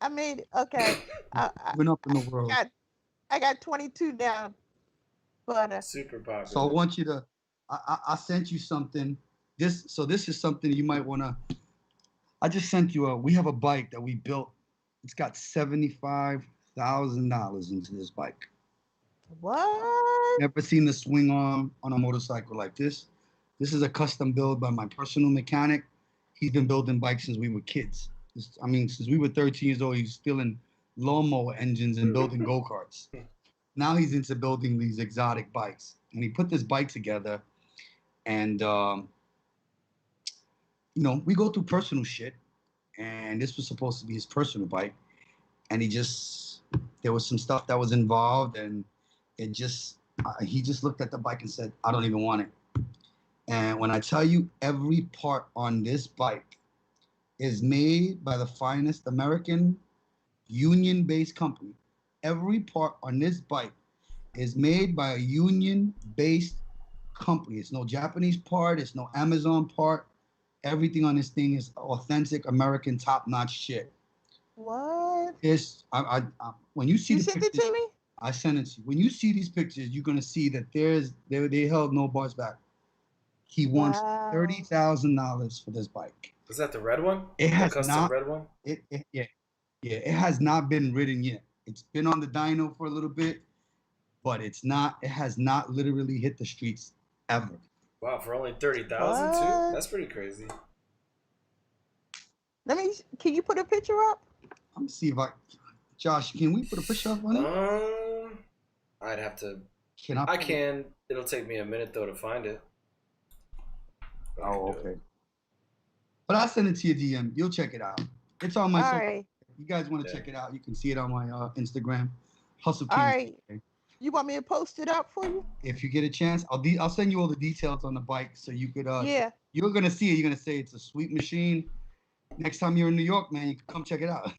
made it. Okay. Went up in the I world. got I got 22 now, but Super So I popular. want you to. I sent you something. This is something you might want to. I just sent you a. We have a bike that we built. It's got $75,000 into this bike. what? Never seen the swing arm on a motorcycle like this. This is a custom build by my personal mechanic. He's been building bikes since we were kids. I mean, since we were 13 years old, he's stealing lawnmower engines and building go karts. Now he's into building these exotic bikes. And he put this bike together, and we go through personal shit. And this was supposed to be his personal bike, and there was some stuff that was involved, and he just looked at the bike and said, I don't even want it. And when I tell you, every part on this bike is made by the finest American union-based company. every part on this bike is made by a union-based company. It's no Japanese part. It's no Amazon part. Everything on this thing is authentic American top-notch shit. What? It's when you see You the sent it pictures, to me? I sent it to you. When you see these pictures, you're gonna see that they held no bars back. He wants Wow. $30,000 for this bike. Is that the red one? It The has custom not. red one? Yeah, it has not been ridden yet. It's been on the dyno for a little bit, but it's not. It has not literally hit the streets ever. Wow, for only 30,000 too? What? That's pretty crazy. Can you put a picture up? I'm gonna see if I, Josh, can we put a picture up on it? I'd have to. Can I? I can. It'll take me a minute though to find it. Oh, okay. But I'll send it to your DM. You'll check it out. It's on my. All Social. right. You guys want to check it out? You can see it on my Instagram, Hustle All King. right. You want me to post it up for you? If you get a chance, I'll send you all the details on the bike so you could. Yeah. You're gonna see it. You're gonna say it's a sweet machine. Next time you're in New York, man, you can come check it out.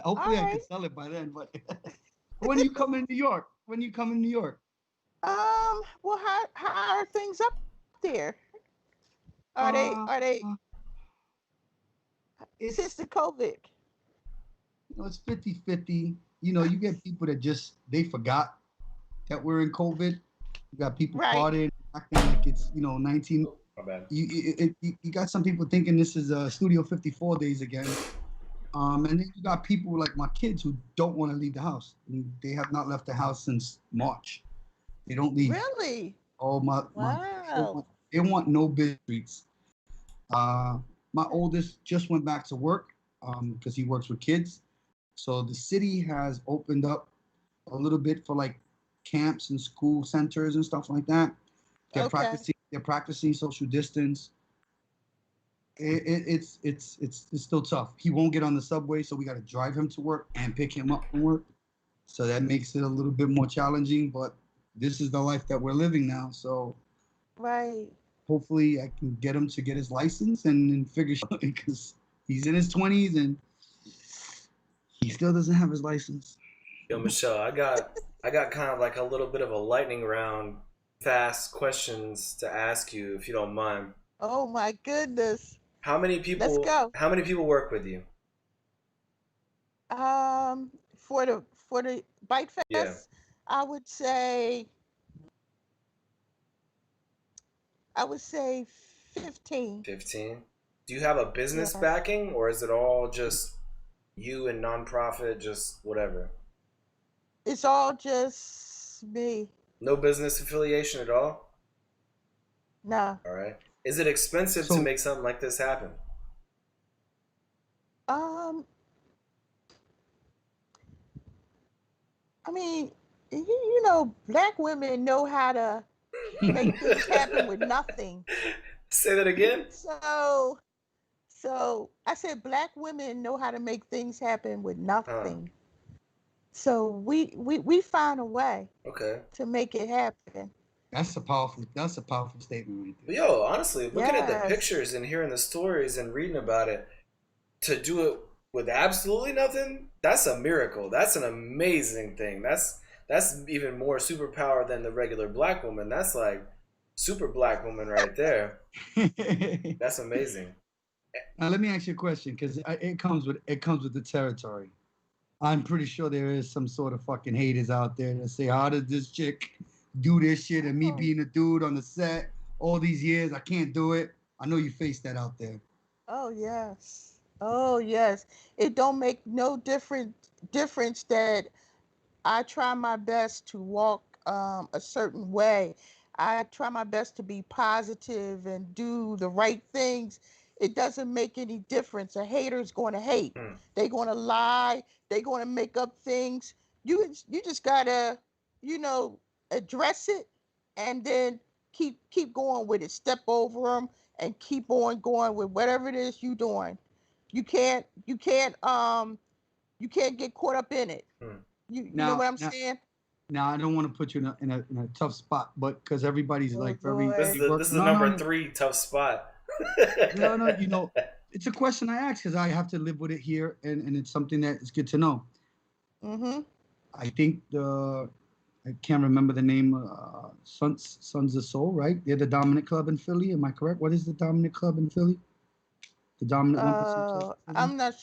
Hopefully, I can sell it by then. But when are you coming to New York? When you coming to New York? Well, how are things up there? Are they since the COVID? It's 50-50. You get people that just they forgot that we're in COVID. You got people partying, acting like it's 19. My bad. You got some people thinking this is Studio 54 days again. And then you got people like my kids who don't want to leave the house. They have not left the house since March. They don't leave. Really? Oh my! Wow. They want no big streets. My oldest just went back to work because he works with kids. So the city has opened up a little bit for like camps and school centers and stuff like that. They're practicing social distance. It's still tough. He won't get on the subway, so we got to drive him to work and pick him up from work. So that makes it a little bit more challenging, but this is the life that we're living now. So hopefully I can get him to get his license and figure out because he's in his 20s and he still doesn't have his license. Yo, Michelle, I got kind of like a little bit of a lightning round, fast questions to ask you, if you don't mind. Oh my goodness. How many people? Let's go. How many people work with you? For the Bike Fest, Yeah. I would say 15. 15. Do you have a business backing, or is it all just you and nonprofit, just whatever? It's all just me. No business affiliation at all? No. All right. Is it expensive to make something like this happen? I mean, black women know how to make things happen with nothing. Say that again? So I said black women know how to make things happen with nothing. So we find a way to make it happen. That's a powerful statement right there. Yo, honestly, looking at the pictures and hearing the stories and reading about it, to do it with absolutely nothing, that's a miracle. That's an amazing thing. That's even more superpower than the regular black woman. That's like super black woman right there. That's amazing. Now let me ask you a question, because it comes with the territory. I'm pretty sure there is some sort of fucking haters out there that say, how did this chick do this shit, and me being a dude on the set all these years, I can't do it. I know you face that out there. Oh yes. It don't make no difference that I try my best to walk a certain way. I try my best to be positive and do the right things. It doesn't make any difference. A hater's going to hate. They're going to lie. They're going to make up things. You just gotta, address it, and then keep going with it. Step over them and keep on going with whatever it is you're doing. You can't get caught up in it. You know what I'm saying? Now I don't want to put you in a tough spot, but because everybody's very. This is the number 3 tough spot. No, it's a question I ask because I have to live with it here, and it's something that is good to know. I think I can't remember the name. Sons of Soul, right? They're the dominant club in Philly. Am I correct? What is the dominant club in Philly? The dominant 1% club in Philly? I'm not.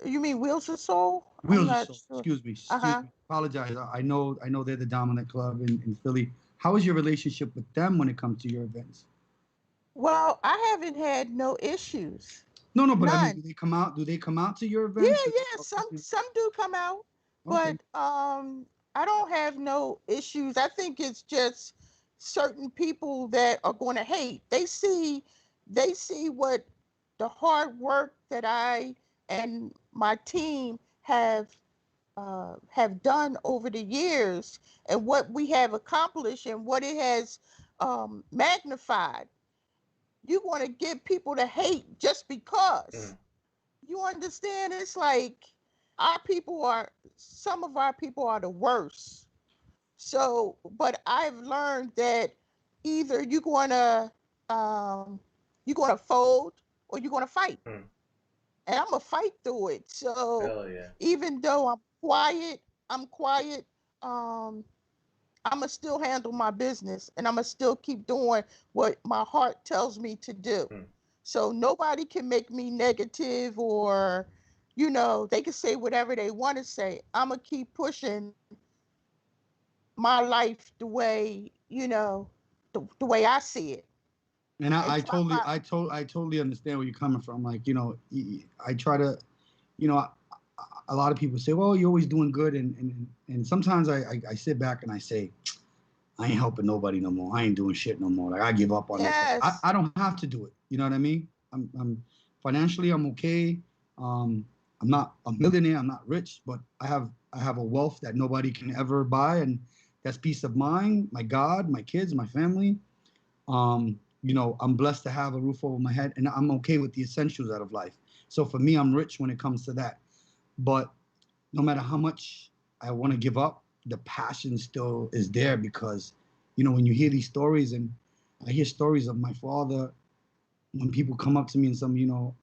You mean Wheels of Soul? I'm Wheels of not Soul. sure. Uh Excuse huh. me. Apologize. I know they're the dominant club in Philly. How is your relationship with them when it comes to your events? Well, I haven't had no issues. No, no, but I mean, None. do they come out? Do they come out to your Yeah, events? yeah. Okay, Some do come out, okay. but I don't have no issues. I think it's just certain people that are going to hate. They see what the hard work that I and my team have done over the years, and what we have accomplished, and what it has magnified. You want to get people to hate just because. Mm. You understand? It's like our people are, some of our people are the worst. So, but I've learned that either um, you're gonna fold or you're gonna fight, Mm. and I'm gonna fight through it. So, Hell yeah. even though I'm quiet. Um, I'm gonna still handle my business, and I'm gonna still keep doing what my heart tells me to do. Mm. So nobody can make me negative, or, they can say whatever they want to say. I'm gonna keep pushing my life the way I see it, And and try my I totally understand where you're coming from. Like, I try to, you know, a lot of people say, well, you're always doing good. And sometimes I sit back and I say, I ain't helping nobody no more. I ain't doing shit no more. Like, I give up on this. Like, yes, I don't have to do it. You know what I mean? I'm financially, I'm okay. Um, I'm not a millionaire. I'm not rich, but I have a wealth that nobody can ever buy. And that's peace of mind, my God, my kids, my family. I'm blessed to have a roof over my head, and I'm okay with the essentials out of life. So for me, I'm rich when it comes to that. But no matter how much I want to give up, the passion still is there because, when you hear these stories, and I hear stories of my father, when people come up to me and some,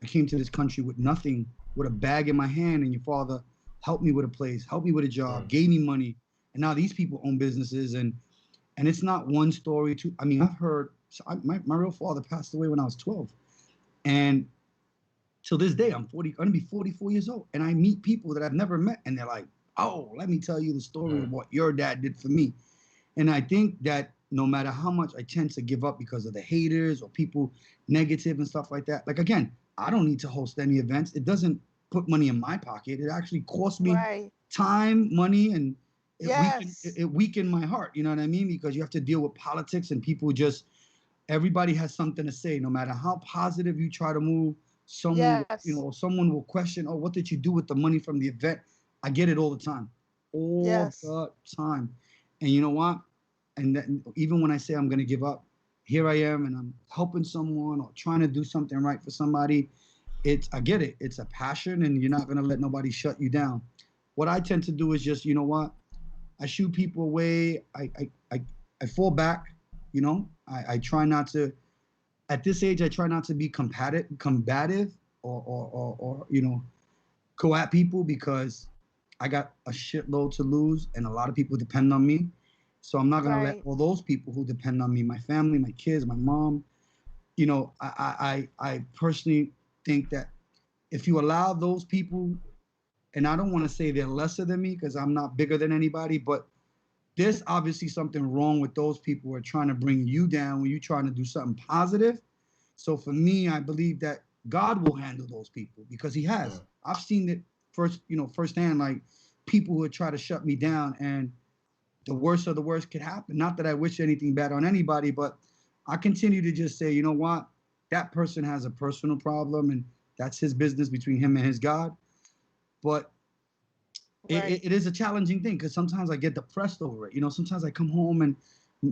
I came to this country with nothing, with a bag in my hand, and your father helped me with a place, helped me with a job, Mm. gave me money, and now these people own businesses, and it's not one story. Two. I mean, I've heard. So my real father passed away when I was 12, and till this day, I'm 40. I'm gonna be 44 years old, and I meet people that I've never met, and they're like, "Oh, let me tell you the story of Mm. what your dad did for me." And I think that no matter how much I tend to give up because of the haters or people negative and stuff like that, like again, I don't need to host any events. It doesn't put money in my pocket. It actually costs me right, time, money, and yes, it weakened my heart. You know what I mean? Because you have to deal with politics and people just everybody has something to say. No matter how positive you try to move, yes, someone will question, "Oh, what did you do with the money from the event?" I get it all yes, the time. And you know what? And then, even when I say I'm gonna give up, here I am, and I'm helping someone or trying to do something right for somebody. I get it. It's a passion, and you're not gonna let nobody shut you down. What I tend to do is just, you know what? I shoot people away. I fall back. I try not to. At this age, I try not to be combative, or go at people because I got a shitload to lose, and a lot of people depend on me. So I'm not gonna let right, all those people who depend on me, my family, my kids, my mom. I personally think that if you allow those people, and I don't want to say they're lesser than me because I'm not bigger than anybody, but there's obviously something wrong with those people who are trying to bring you down when you're trying to do something positive. So for me, I believe that God will handle those people because He has. Mm. I've seen it firsthand, like people who try to shut me down, and the worst of the worst could happen. Not that I wish anything bad on anybody, but I continue to just say, you know what, that person has a personal problem, and that's his business between him and his God. But right, it is a challenging thing because sometimes I get depressed over it. Sometimes I come home and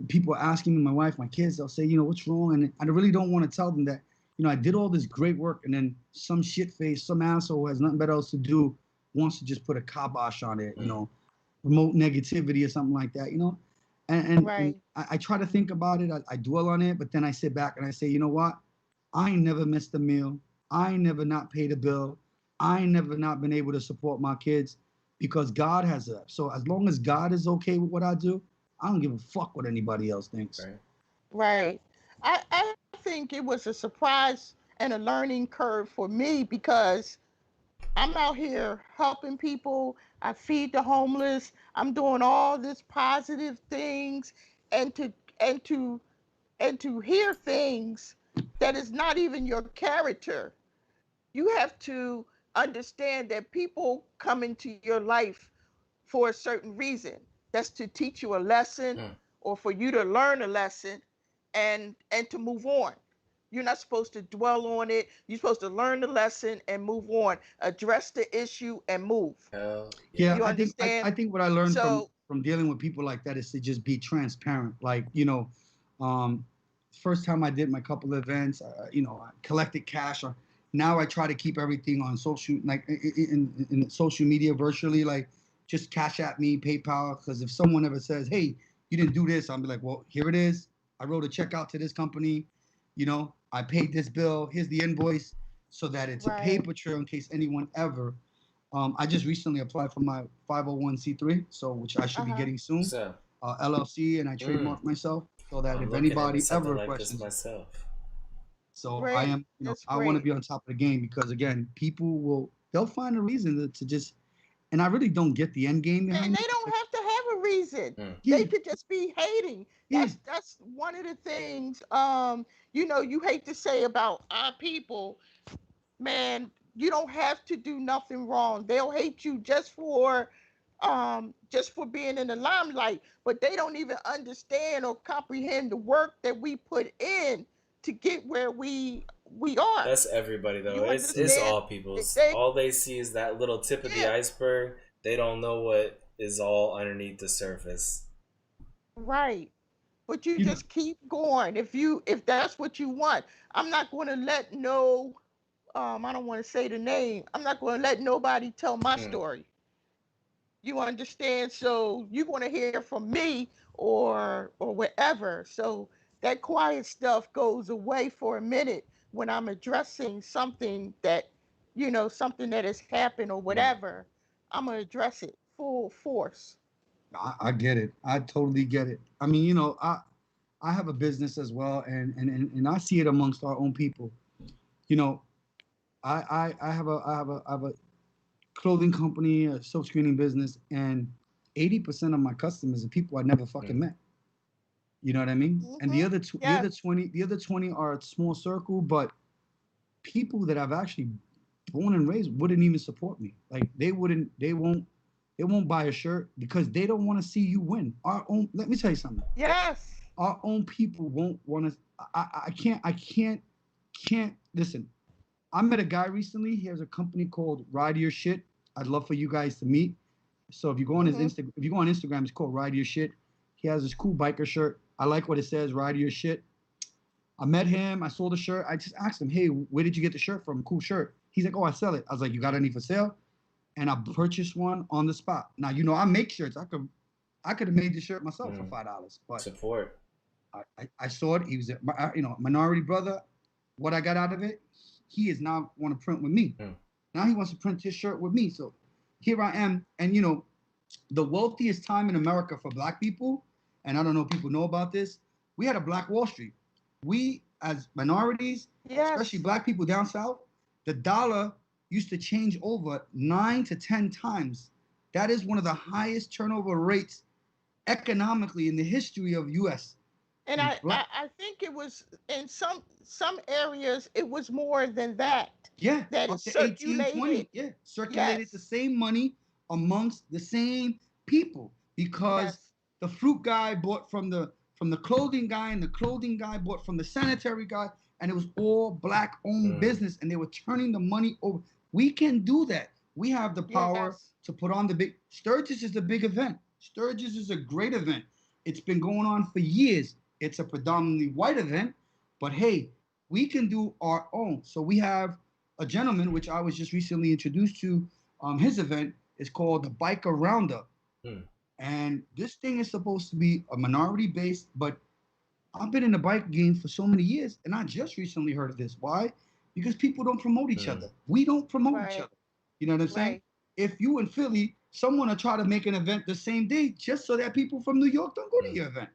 people are asking me, my wife, my kids, they'll say, what's wrong? And I really don't want to tell them that, I did all this great work, and then some shit face, some asshole who has nothing better else to do wants to just put a kibosh on it, Mm. promote negativity or something like that. And right, I try to think about it. I dwell on it, but then I sit back and I say, you know what? I ain't never missed a meal. I ain't never not paid a bill. I ain't never not been able to support my kids. because God has a. So as long as God is okay with what I do, I don't give a fuck what anybody else thinks. Right. Right. I think it was a surprise and a learning curve for me because I'm out here helping people. I feed the homeless. I'm doing all this positive things, and to and to hear things that is not even your character. You have to understand that people come into your life for a certain reason. That's to teach you a lesson Mm. or for you to learn a lesson and to move on. You're not supposed to dwell on it. You're supposed to learn the lesson and move on. Address the issue and move. Hell Yeah, yeah. You I understand? think what I learned So, from dealing with people like that is to just be transparent. Like, um, first time I did my couple of events, I collected cash. Or now I try to keep everything on social, like in social media virtually, like just cash at me, PayPal. Because if someone ever says, "Hey, you didn't do this," I'll be like, "Well, here it is. I wrote a check out to this company. I paid this bill. Here's the invoice." So that it's a right. paper trail in case anyone ever. I just recently applied for my 501c3, so which I should be Uh-huh. getting soon, So, LLC, and I mm, trademarked myself so that I'm if looking into anybody something ever like this questions, myself. so I Great. am, That's I want to great. be on top of the game because again, they'll find a reason to just, and I really don't get the end game And behind they it. don't Like, have to have a reason. Mm. yeah, They could just be hating. yeah, That's one of the things you hate to say about our people, man. You don't have to do nothing wrong. They'll hate you just for being in the limelight, but they don't even understand or comprehend the work that we put in to get where we are. That's everybody though. You It's understand? all people's. They All they see is that little tip of the Yeah, iceberg. They don't know what is all underneath the surface. right. But you you know, just keep going if that's what you want. I'm not going to let no I don't want to say the name. I'm not going to let nobody tell my Mm. story. You understand? So you're going to hear from me or whatever. So that quiet stuff goes away for a minute when I'm addressing something that has happened or Mm. whatever. I'm going to address it full force. I get it. I totally get it. I mean, I have a business as well, and I see it amongst our own people. You know, I have a clothing company, a silk screening business, and 80% of my customers are people I never fucking Mm. met. You know what I mean? And the Mhm. other tw- Yes. the other 20 are a small circle, but people that I've actually born and raised wouldn't even support me. Like they won't buy a shirt because they don't want to see you win. Let me tell you something. Yes. Our own people won't want to. I can't listen. I met a guy recently. He has a company called Ride Your Shit. I'd love for you guys to meet. So Mhm. if you go on Instagram, it's called Ride Your Shit. He has this cool biker shirt. I like what it says, Ride Your Shit. I met him. I sold the shirt. I just asked him, hey, where did you get the shirt from? Cool shirt. He's like, oh, I sell it. I was like, you got any for sale? And I purchased one on the spot. Now I make shirts. I could have made the shirt myself for Mm. $5, but Support. I saw it. He was a minority brother. What I got out of it, he is now want to print with me. Mm. Now he wants to print his shirt with me. So here I am, and the wealthiest time in America for Black people, and I don't know if people know about this. We had a Black Wall Street. We as minorities, especially Yes. Black people down south, the dollar used to change over 9 to 10 times. That is one of the highest turnover rates economically in the history of U.S. And And I think it was in some areas it was more than that yeah, that up is to 18, circulated. 20. Yeah, circulated the Yes. same money amongst the same people because Yes. the fruit guy bought from the clothing guy, and the clothing guy bought from the sanitary guy, and it was all Black owned Mm. business, and they were turning the money over. We can do that. We have the power Yes. to put on the big. Sturgis is a big event. Sturgis is a great event. It's been going on for years. It's a predominantly white event, but hey, we can do our own. So we have a gentleman, which I was just recently introduced to. His event is called the Biker Roundup. Mm. And this thing is supposed to be a minority based, but I've been in the bike game for so many years, and I just recently heard of this. Why? Because people don't promote each Mm. other. We don't promote each Right. other. You know what I'm saying? Right. if you in Philly, someone will try to make an event the same day just so that people from New York don't go to your event.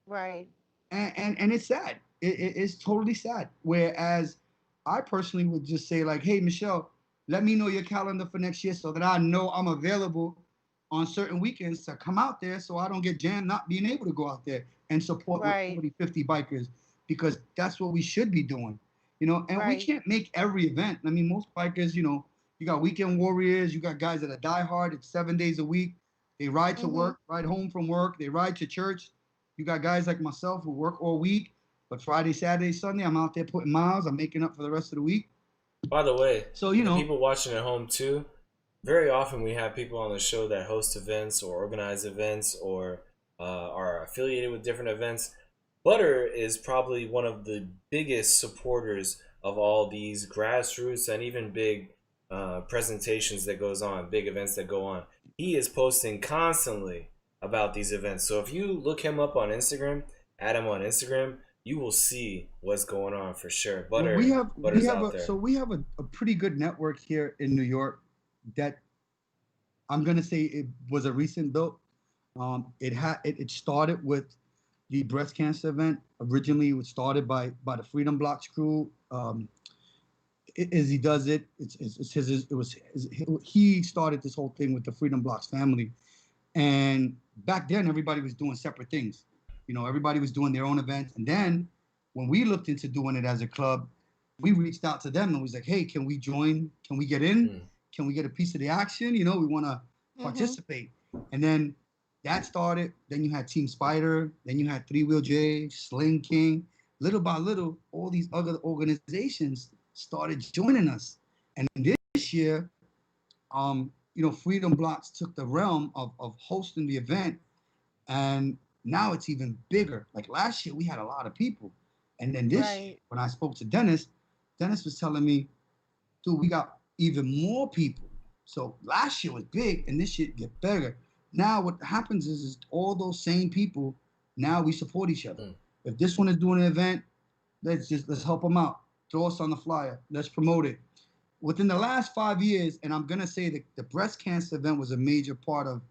Right. And it's sad. It's totally sad. Whereas I personally would just say like, hey, Michelle, let me know your calendar for next year so that I know I'm available on certain weekends to come out there so I don't get jammed not being able to go out there and support with Right. 40, 50 bikers because that's what we should be doing. And we Right. can't make every event. I mean, most bikers, you got weekend warriors, you got guys that are diehard. It's 7 days a week. They ride to Mhm. work, ride home from work, they ride to church. You got guys like myself who work all week, but Friday, Saturday, Sunday, I'm out there putting miles. I'm making up for the rest of the week. By the way, So, for the people watching at home too, very often we have people on the show that host events or organize events or are affiliated with different events. Butter is probably one of the biggest supporters of all these grassroots and even big presentations that goes on, big events that go on. He is posting constantly about these events. So if you look him up on Instagram, add him on Instagram, you will see what's going on for sure. well, we have we Butter's have out a there. so we have a pretty good network here in New York that I'm gonna say it was a recent built. It started with the breast cancer event. Originally, it was started by the Freedom Blocks crew. Izzy does it. It's his. It was he started this whole thing with the Freedom Blocks family. And back then, everybody was doing separate things. Everybody was doing their own events. And then when we looked into doing it as a club, we reached out to them and was like, hey, can we join? Can we get in? Mm. Can we get a piece of the action? We want to Mhm. participate. And then that started. Then you had Team Spider. Then you had Three Wheel J, Sling King. Little by little, all these other organizations started joining us. And this year, Freedom Blocks took the realm of hosting the event, and now it's even bigger. Like last year, we had a lot of people, and then this year, Right. when I spoke to Dennis, Dennis was telling me, dude, we got even more people. So last year was big, and this year get bigger. Now what happens is all those same people. Now we support each other. Mm. If this one is doing an event, let's help them out. Throw us on the flyer. Let's promote it within the last 5 years, and I'm gonna say that the breast cancer event was a major part of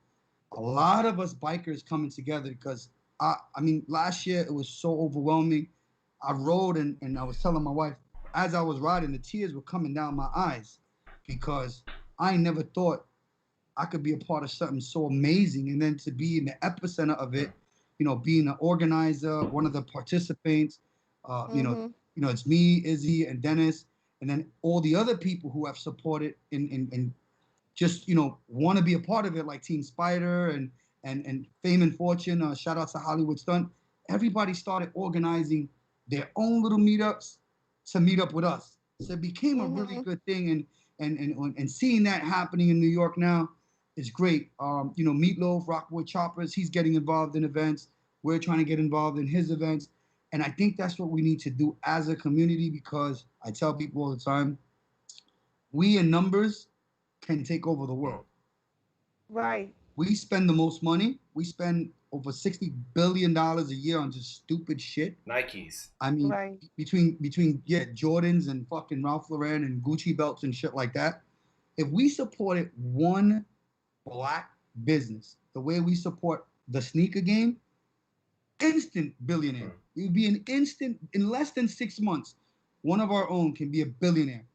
a lot of us bikers coming together because I mean last year it was so overwhelming. I rode and I was telling my wife as I was riding, the tears were coming down my eyes because I never thought I could be a part of something so amazing and then to be in the epicenter of it, being an organizer, one of the participants, uh, you know, Mhm. it's me, Izzy, and Dennis, and then all the other people who have supported and just want to be a part of it, like Team Spider and Fame and Fortune. Shout out to Hollywood Stunt. Everybody started organizing their own little meetups to meet up with us. So it became a really Mhm. good thing, and seeing that happening in New York now is great. Meatloaf, Rockwood Choppers, he's getting involved in events. We're trying to get involved in his events, and I think that's what we need to do as a community because I tell people all the time, we in numbers can take over the Mm. world. Right. We spend the most money. We spend over $60 billion a year on just stupid shit. Nikes. I mean, Right. between Jordans and fucking Ralph Lauren and Gucci belts and shit like that. If we supported one black business the way we support the sneaker game, instant billionaire. Mm. It would be an instant in less than 6 months. One of our own can be a billionaire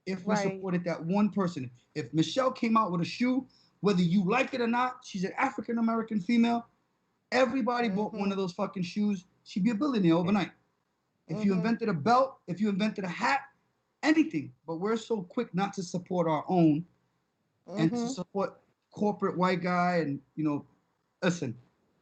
if we Right. supported that one person. If Michelle came out with a shoe, whether you like it or not, she's an African American female. Everybody bought one Mhm. of those fucking shoes. She'd be a billionaire Mm. overnight. If you Mhm. invented a belt, if you invented a hat, anything. But we're so quick not to support our own and to Mhm. support corporate white guy. And listen,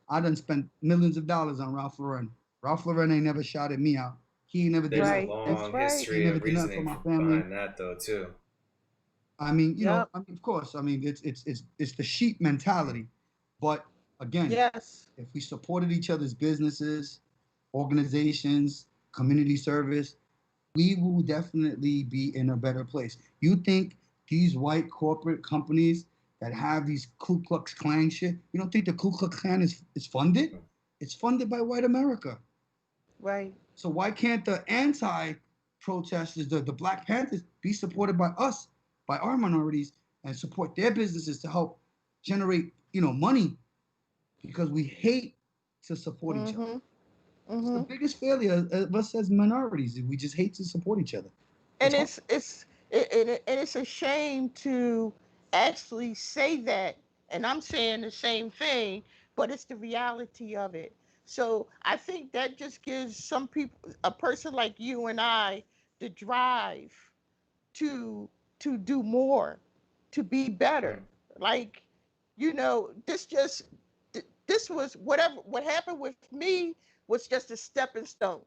I done spent millions of dollars on Ralph Lauren. Ralph Lauren ain't never shouted me out. He ain't never did There's a nothing Right. for me. That's long right. He ain't history never of did nothing for reasoning my family. behind that, though, too. I mean, Yep. of course, I mean, it's the sheep mentality. But again, Yes. if we supported each other's businesses, organizations, community service, we will definitely be in a better place. You think these white corporate companies that have these Ku Klux Klan shit, you don't think the Ku Klux Klan is funded? It's funded by white America. Right. So why can't the anti protesters, the Black Panthers, be supported by us, by our minorities? and support their businesses to help generate, money, because we hate to support each other. Mm-hmm. It's the Mm-hmm. biggest failure of us as minorities. We just hate to support each other. It's And hard. it's a shame to actually say that, and I'm saying the same thing, but it's the reality of it. So I think that just gives some people, a person like you and I, the drive to do more, to be better. Mm. Like, this was whatever what happened with me was just a stepping stone.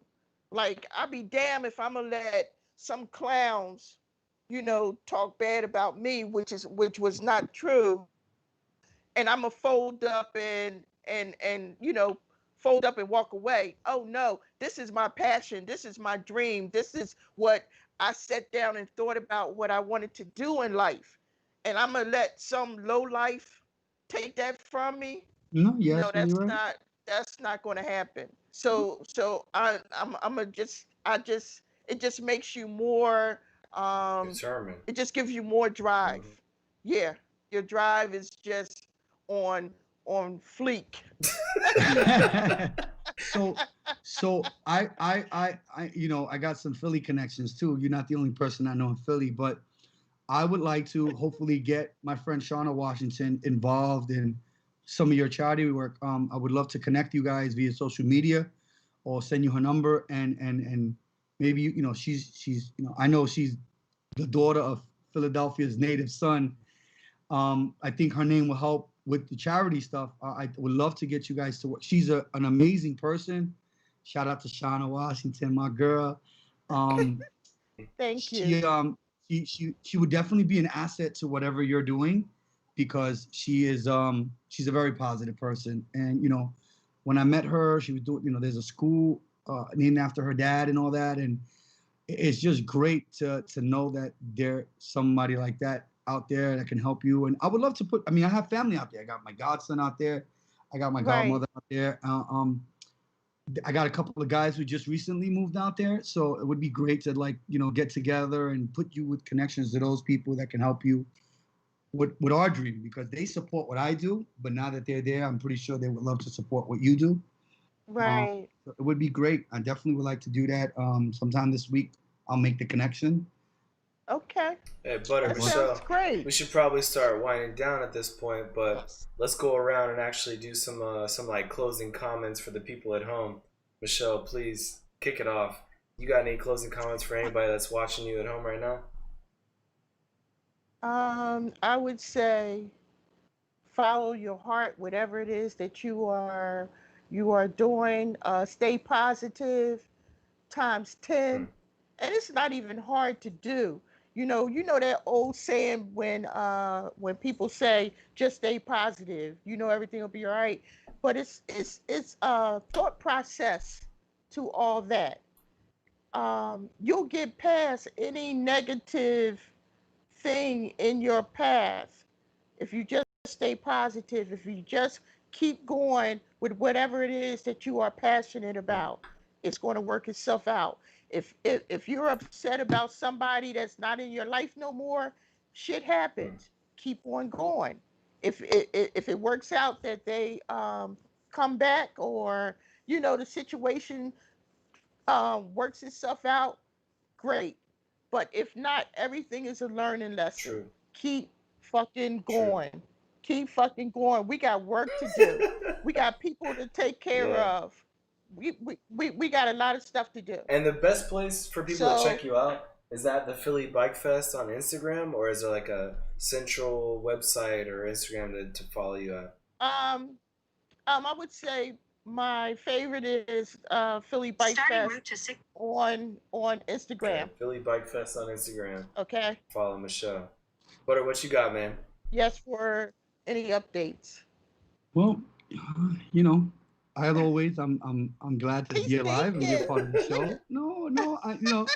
Like, I'll be damned if I'm gonna let some clowns, talk bad about me, which was not true, and I'm gonna fold up and fold up and walk away. Oh no, this is my passion. This is my dream. This is what I sat down and thought about what I wanted to do in life, and I'm gonna let some low life take that from me. No, you're No, absolutely right. that's not going to happen. So I'm gonna just I just it just makes you more, um Determined. it just gives you more drive. Hmm. Yeah, your drive is just on fleek. so I got some Philly connections too. You're not the only person I know in Philly, but I would like to hopefully get my friend Shauna Washington involved in some of your charity work. I would love to connect you guys via social media, or send you her number, and maybe she's I know she's the daughter of Philadelphia's native son. I think her name will help with the charity stuff. I would love to get you guys to work. She's an amazing person. Shout out to Shauna Washington, my girl. Um, Thank you. she she would definitely be an asset to whatever you're doing, because she's a very positive person. And when I met her, she was doing, there's a school named after her dad and all that. And it's just great to know that there's somebody like that out there that can help you. And I would love to put, I mean, I have family out there. I got my godson out there. I got my Right. godmother out there. I got a couple of guys who just recently moved out there. So it would be great to, like, get together and put you with connections to those people that can help you with our dream, because they support what I do. But now that they're there, I'm pretty sure they would love to support what you do. Um, Right. so it would be great. I definitely would like to do that. Sometime this week, I'll make the connection. Okay. Hey, Butter That Um, sounds Michelle, great. we should probably start winding down at this point, but let's go around and actually do some like closing comments for the people at home. Michelle, please kick it off. You got any closing comments for anybody that's watching you at home right now? I would say follow your heart, whatever it is that you are doing. Stay positive times 10. Mm. And it's not even hard to do. You know that old saying when people say just stay positive, everything will be all right. But it's a thought process to all that. You'll get past any negative thing in your path if you just stay positive, if you just keep going with whatever it is that you are passionate about. It's going to work itself out. If you're upset about somebody that's not in your life no more, shit Mm. happens. Keep on going. If it works out that they come back, or the situation works itself out, great. But if not, everything is a learning lesson. True. Keep fucking True. going. Keep fucking going. We got work to do. We got people to take care Yeah. of. We got a lot of stuff to do. And the best place for people to So, check you out is that the Philly Bike Fest on Instagram, or is there like a central website or Instagram to follow you at? um, I would say my favorite is Philly Bike Fest on Okay, Instagram. Philly Bike Fest on Instagram. Okay. Follow Michelle. Butter, what you got, man? Yes, for any updates. well, you know, as always, I'm glad to He's be alive and be a sneaking. part of the Look show. at. No,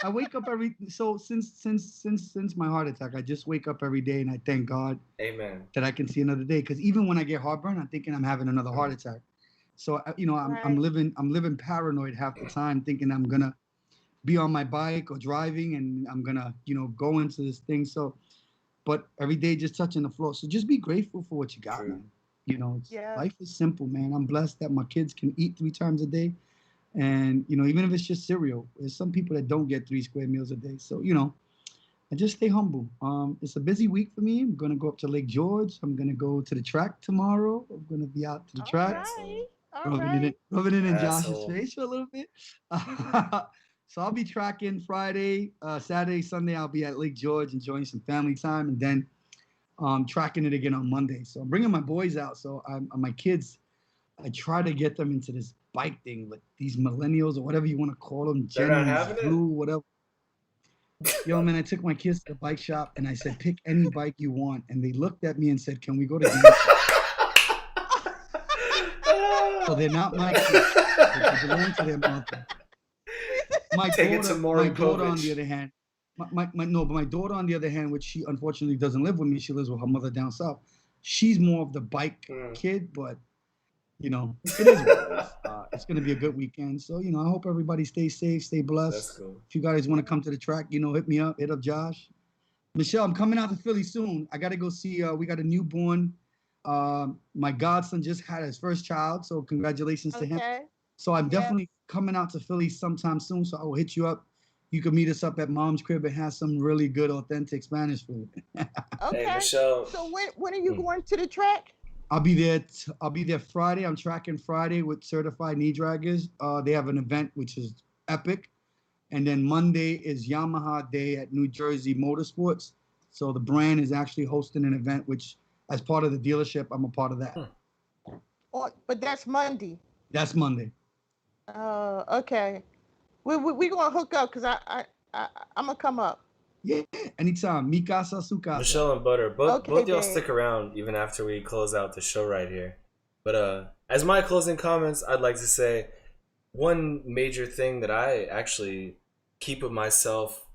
I wake up every so since my heart attack, I just wake up every day and I thank God Amen. that I can see another day. Because even when I get heartburn, I'm thinking I'm having another heart Mm. attack. So I'm Right. living paranoid half the time, thinking I'm gonna be on my bike or driving, and I'm gonna go into this thing. So but every day just touching the floor. So just be grateful for what you got, True. man. You know, Yeah. life is simple, man. I'm blessed that my kids can eat 3 times a day. And, you know, even if it's just cereal, there's some people that don't get 3 square meals a day. So, you know, I just stay humble. It's a busy week for me. I'm gonna go up to Lake George. I'm gonna go to the track tomorrow. I'm gonna be out to the All track, right. All rubbing right. it in Josh's Asshole. face for a little bit. So I'll be tracking Friday, Saturday, Sunday. I'll be at Lake George enjoying some family time, and then tracking it again on Monday. So I'm bringing my boys out. So my kids, I try to get them into this bike thing with these millennials or whatever you want to call them, They're not Gen having it? Blue, whatever. Yo, man, I took my kids to the bike shop and I said, pick any bike you want. And they looked at me and said, can we go to GameStop? So they're not my kids. They belong to their mother. Take it to Maury My daughter, on Povich. the other hand, but my daughter, on the other hand, which she unfortunately doesn't live with me, she lives with her mother down south. She's more of the bike kid, but you know, it is what it is. It's gonna be a good weekend. So, you know, I hope everybody stays safe, stay blessed. That's cool. If you guys want to come to the track, you know, hit me up, hit up Josh. Michelle, I'm coming out to Philly soon. I gotta go see. We got a newborn. My godson just had his first child, so congratulations to him. Okay. So I'm Yeah. definitely coming out to Philly sometime soon. So I will hit you up. You can meet us up at Mom's crib and have some really good, authentic Spanish food. Okay. Hey, Michelle. So when are you going to the track? I'll be there. I'll be there Friday. I'm tracking Friday with certified knee draggers. They have an event which is epic, and then Monday is Yamaha Day at New Jersey Motorsports. So the brand is actually hosting an event, which, as part of the dealership, I'm a part of that. But that's Monday. That's Monday. Okay. We gonna hook up because I'm gonna come up. Yeah, anytime. Mi casa, su casa. Michelle and Butter, both Okay, y'all babe. stick around even after we close out the show right here. But as my closing comments, I'd like to say one major thing that I actually keep with myself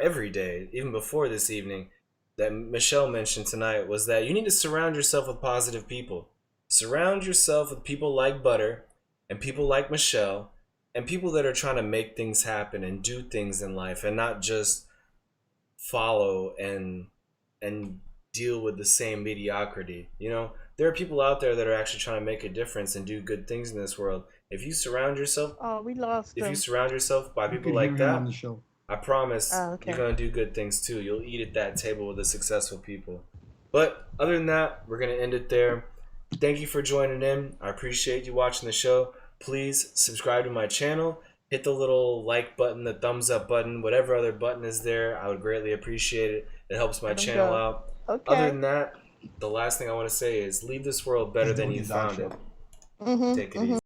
every day, even before this evening, that Michelle mentioned tonight was that you need to surround yourself with positive people. Surround yourself with people like Butter and people like Michelle and people that are trying to make things happen and do things in life and not just follow and deal with the same mediocrity. You know, there are people out there that are actually trying to make a difference and do good things in this world. If you surround yourself We lost if them. you surround yourself by You people can like hear him on that, the show. I promise Okay. you're gonna do good things too. You'll eat at that table with the successful people. But other than that, we're gonna end it there. Thank you for joining in. I appreciate you watching the show. Please subscribe to my channel. Hit the little like button, the thumbs up button, whatever other button is there. I would greatly appreciate it. It helps my Let 'em channel go. out. Okay. Other than that, the last thing I want to say is leave this world better He's than doing you his found outro. it. Mm-hmm. Take it easy.